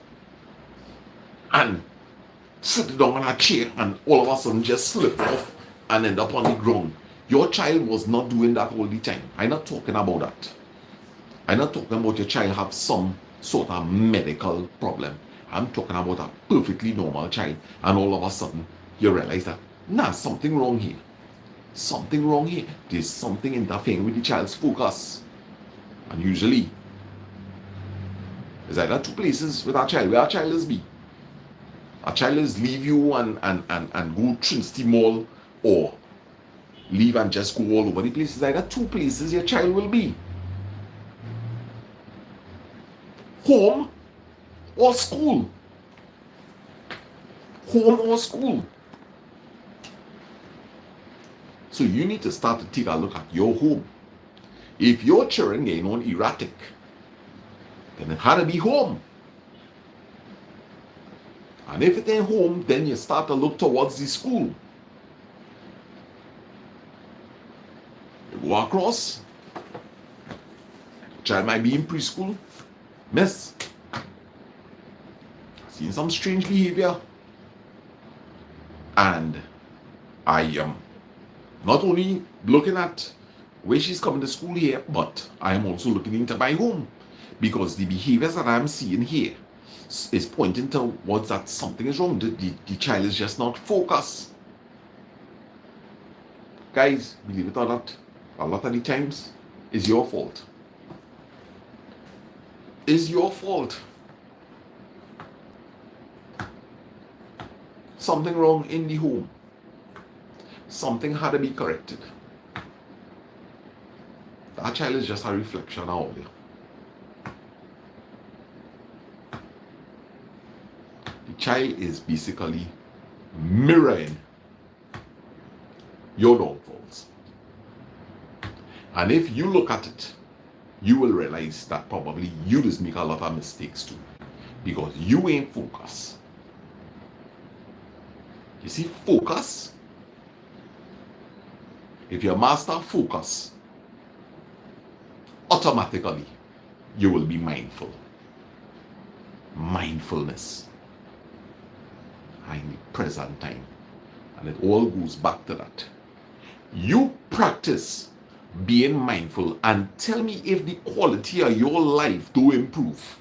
and sit down on a chair, and all of a sudden just slip off and end up on the ground. Your child was not doing that all the time. I'm not talking about that. I'm not talking about your child have some sort of medical problem. I'm talking about a perfectly normal child, and all of a sudden you realize that something wrong here. Something wrong here. There's something interfering with the child's focus. And usually there's either two places with our child where our child is be. Our child is leave you and go Trinity Mall, or leave and just go all over the place. There's either two places your child will be. Home or school. Home or school. So you need to start to take a look at your home. If your children getting on erratic, then it had to be home. And if it ain't home, then you start to look towards the school. You go across, child might be in preschool. Miss, seen some strange behavior, and I am not only looking at where she's coming to school here, but I am also looking into my home, because the behaviors that I'm seeing here is pointing towards that something is wrong. The child is just not focused. Guys, believe it or not, a lot of the times is your fault. Is your fault. Something wrong in the home. Something had to be corrected. That child is just a reflection of all you. The child is basically mirroring your downfalls. And if you look at it, you will realize that probably you just make a lot of mistakes too. Because you ain't focused. You see, focus. If you master focus, automatically you will be mindful. Mindfulness. In the present time. And it all goes back to that. You practice being mindful and tell me if the quality of your life do improve.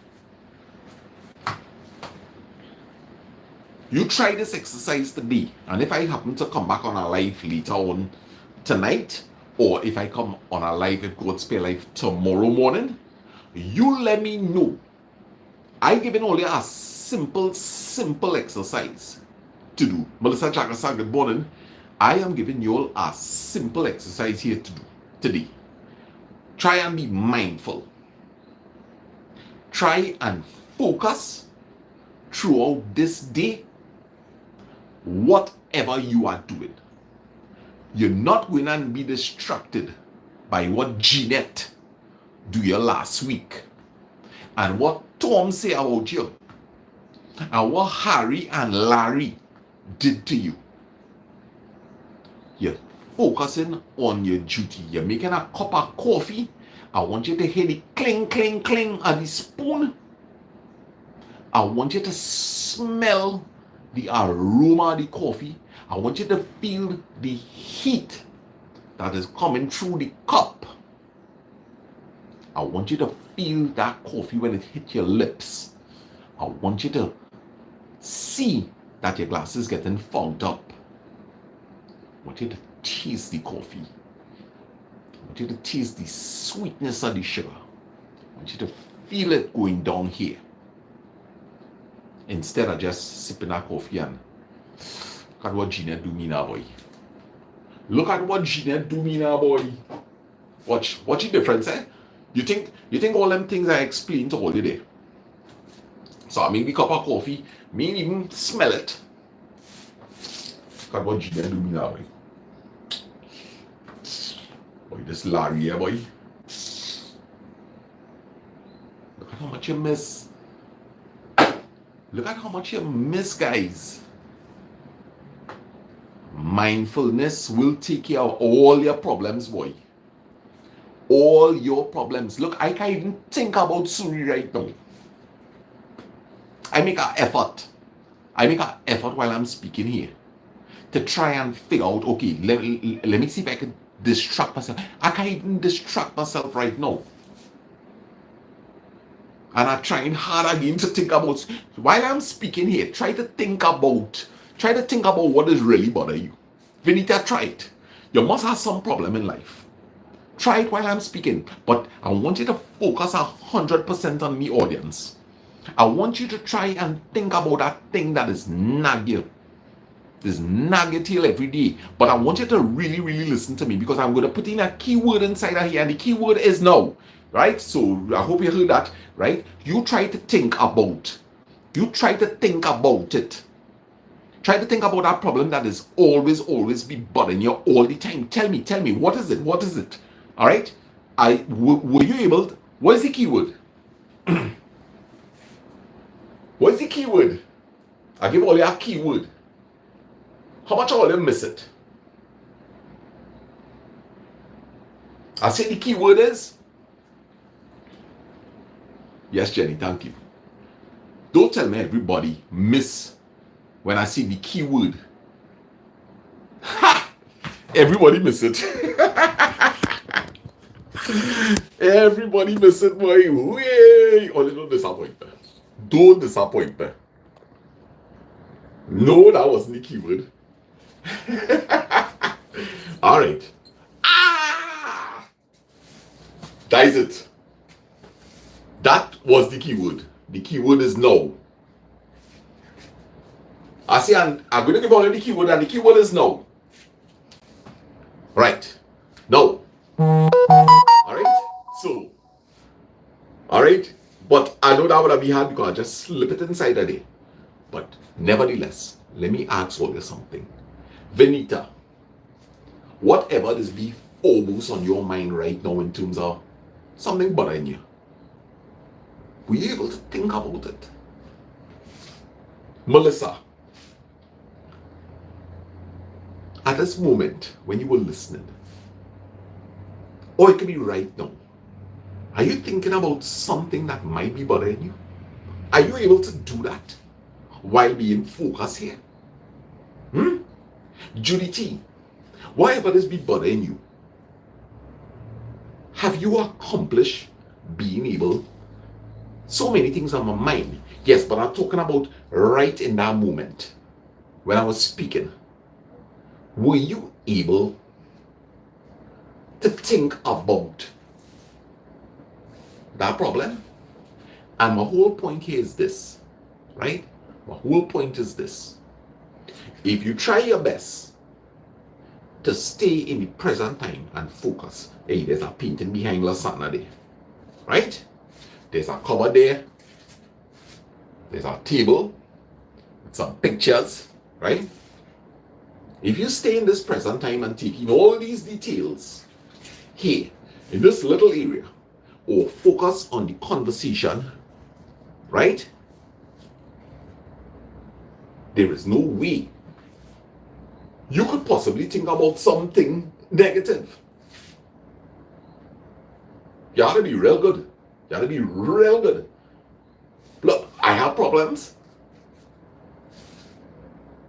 You try this exercise today, and if I happen to come back on a live later on tonight, or if I come on a live with God's Spare Life tomorrow morning, you let me know. I given only a simple exercise to do. Melissa Jackson, good morning. I am giving you all a simple exercise here to do today. Try and be mindful. Try and focus throughout this day, whatever you are doing. You're not going to be distracted by what Jeanette do you last week and what Tom say about you and what Harry and Larry did to you. You're focusing on your duty. You're making a cup of coffee. I want you to hear the cling, cling, cling of the spoon. I want you to smell the aroma of the coffee. I want you to feel the heat that is coming through the cup. I want you to feel that coffee when it hits your lips. I want you to see that your glass is getting fogged up. I want you to taste the coffee. I want you to taste the sweetness of the sugar. I want you to feel it going down here. Instead of just sipping that coffee and look at what Gina do me now, boy. Look at what Gina do me now, boy. Watch the difference, eh? You think all them things I explained to all you there. So I make the cup of coffee, me even smell it. Look at what Gina do me now, boy. Boy, this Larry here, boy. Look at how much you miss. Look at how much you miss, guys. Mindfulness will take care of all your problems, boy. All your problems. Look, I can't even think about Suri right now. I make an effort. While I'm speaking here to try and figure out, okay, let me see if I can distract myself. I can't even distract myself right now. And I'm trying hard again to think about, while I'm speaking here, try to think about what is really bothering you. Vinita, try it. You must have some problem in life. Try it while I'm speaking. But I want you to focus 100% on me, audience. I want you to try and think about that thing that is nag you. This nag you till every day. But I want you to really, really listen to me, because I'm going to put in a keyword inside of here, and the keyword is now. Right? So I hope you heard that. Right? You try to think about. You try to think about it. Try to think about that problem that is always be bothering you all the time. Tell me, what is it? All right? Were you able to, what is the keyword? What's the keyword? I give all you a keyword. How much all you miss it? I say the keyword is, yes, Jenny, thank you. Don't tell me everybody miss when I see the keyword. Ha! Everybody miss it. Everybody miss it, boy. Way! Only don't disappoint me. Don't disappoint me. No, that wasn't the keyword. All right. Ah! That is it. That was the keyword. The keyword is no. I say I'm going to give only the keyword, and the keyword is no. Right. No. All right. So, all right. But I know that would have been hard because I just slip it inside a day. But nevertheless, let me ask all you something. Venita, whatever is be foremost on your mind right now in terms of something bothering you, were you able to think about it? Melissa, at this moment when you were listening, or it could be right now, are you thinking about something that might be bothering you? Are you able to do that while being focused here? Judy T, whatever this be bothering you, have you accomplished being able? So many things on my mind. Yes, but I'm talking about right in that moment when I was speaking. Were you able to think about that problem? And my whole point here is this, right? My whole point is this. If you try your best to stay in the present time and focus, hey, there's a painting behind us Saturday, right? There's a cupboard there. There's a table with some pictures, right? If you stay in this present time and take in all these details here in this little area, or focus on the conversation, right? There is no way you could possibly think about something negative. You have to be real good. You have to be real good. Look, I have problems.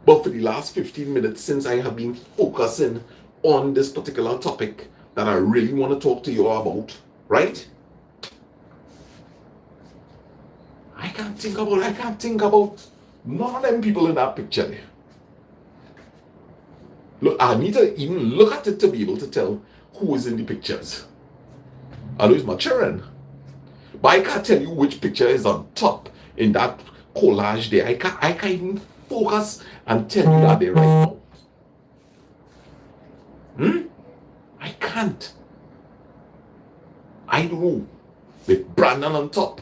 But for the last 15 minutes since I have been focusing on this particular topic that I really want to talk to you about, right? I can't think about none of them people in that picture there. Look, I need to even look at it to be able to tell who is in the pictures. I know it's my children. But I can't tell you which picture is on top in that collage there. I can't even focus and tell you that there right now. I can't. I don't know. With Brandon on top.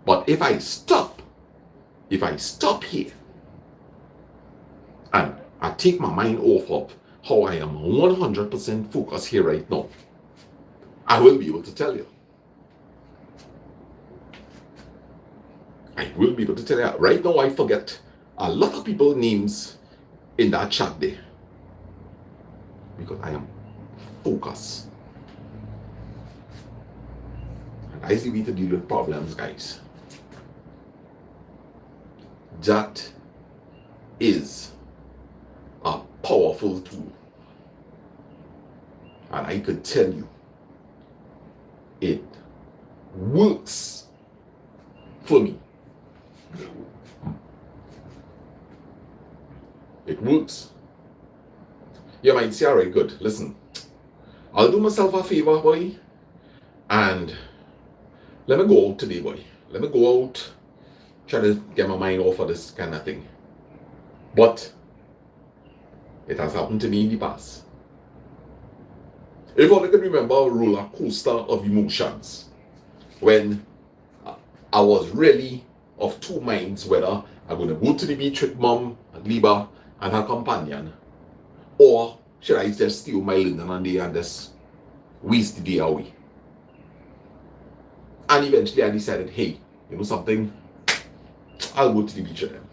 But if I stop here and I take my mind off of how I am 100% focused here right now, I will be able to tell you. I will be able to tell you. Right now I forget a lot of people's names in that chat there because I am focused. And that's the way to deal with problems, guys. That is a powerful tool. And I could tell you, it works for me. It works. You might say, all right, good. Listen, I'll do myself a favor, boy, and let me go out today, boy. Let me go out, try to get my mind off of this kind of thing. But it has happened to me in the past. If I can remember a roller coaster of emotions, when I was really of two minds whether I'm going to go to the beach with Mom, Liba, and her companion, or should I just steal my linen and day and just waste the day away. And eventually I decided, hey, you know something? I'll go to the beach with them.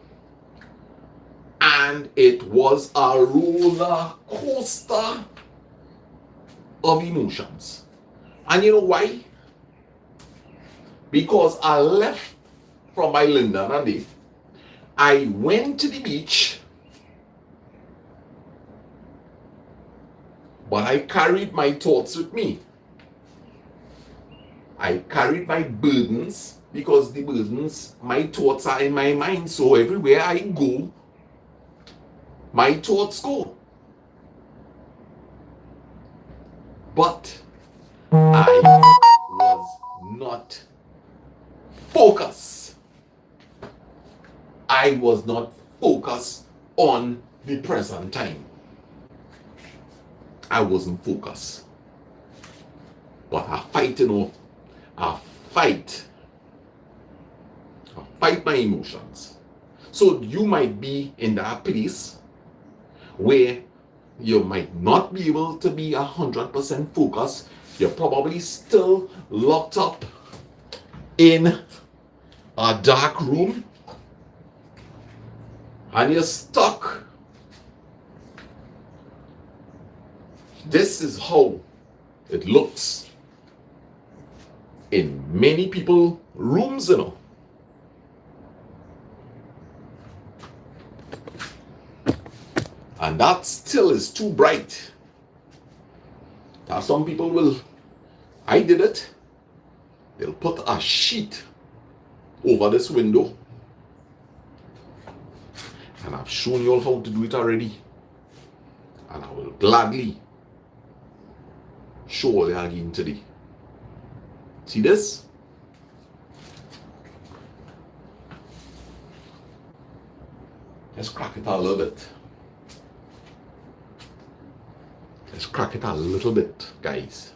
And it was a roller coaster of emotions. And you know why? Because I left from my London and day. I went to the beach, but I carried my thoughts with me. I carried my burdens because the burdens, my thoughts are in my mind. So everywhere I go, my thoughts go. but I was not focused. I was not focused on the present time. I wasn't focused. But I fight, I fight my emotions. So you might be in that place where you might not be able to be 100% focused. You're probably still locked up in a dark room and you're stuck. This is how it looks in many people's rooms, And that still is too bright. Now some people will, I did it, they'll put a sheet over this window. And I've shown you all how to do it already. And I will gladly show you again today. See this? Let's crack it a little bit. Let's crack it a little bit, guys.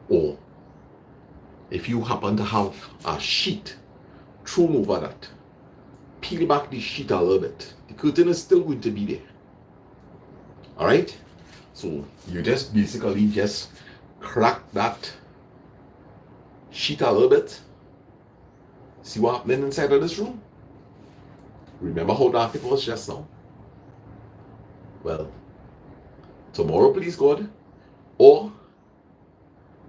Or if you happen to have a sheet thrown over that, peel back the sheet a little bit. The curtain is still going to be there. Alright? So you just basically just crack that sheet a little bit. See what happening inside of this room? Remember how dark it was just now? Well, tomorrow, please God, or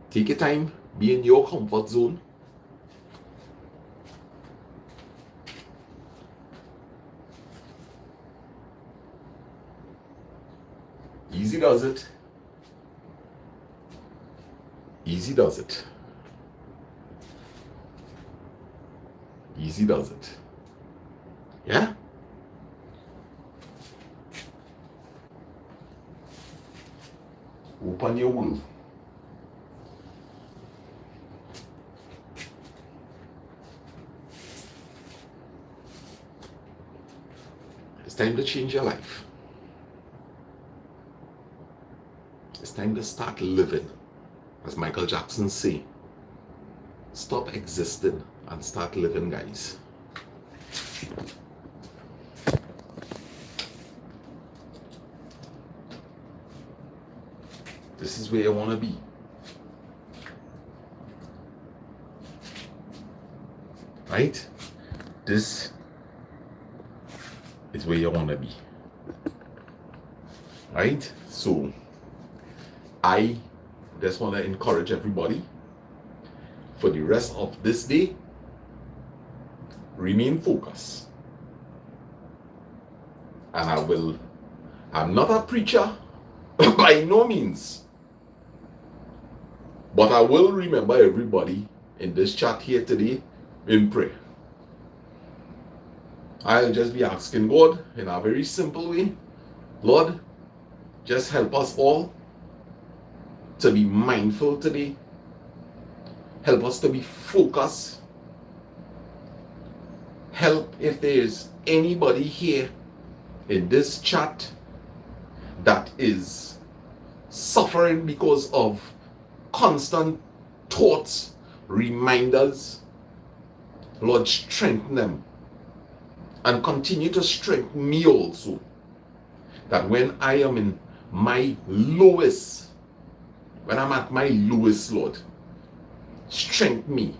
take your time, be in your comfort zone. Easy does it. Easy does it. Easy does it. Yeah? Open your will. It's time to change your life. It's time to start living. As Michael Jackson say, stop existing and start living, guys. This is where you want to be. Right? This is where you want to be. Right? So, I just want to encourage everybody for the rest of this day, remain focused. And I'm not a preacher by no means, but I will remember everybody in this chat here today in prayer. I'll just be asking God in a very simple way, Lord, just help us all to be mindful today. Help us to be focused. Help if there is anybody here in this chat that is suffering because of constant thoughts, reminders. Lord, strengthen them and continue to strengthen me also, that when I am in my lowest, when I'm at my lowest, Lord, strengthen me.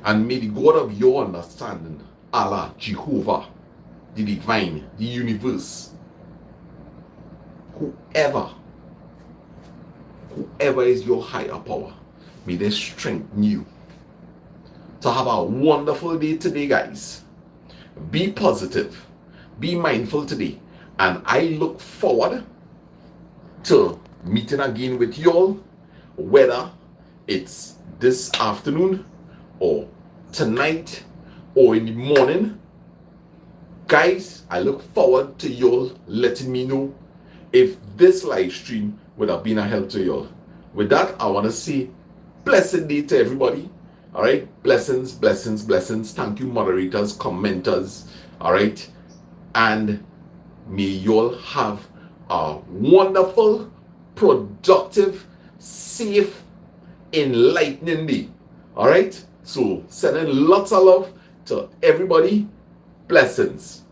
And may the God of your understanding, Allah, Jehovah, the divine, the universe, whoever is your higher power, may they strengthen you to have a wonderful day today, guys. Be positive, be mindful today, and I look forward to meeting again with y'all, whether it's this afternoon or tonight or in the morning. Guys, I look forward to y'all letting me know if this live stream would have been a help to you all. With that, I want to say blessed day to everybody. All right, blessings, blessings, blessings. Thank you, moderators, commenters. All right, and may you all have a wonderful, productive, safe, enlightening day. All right, so sending lots of love to everybody. Blessings.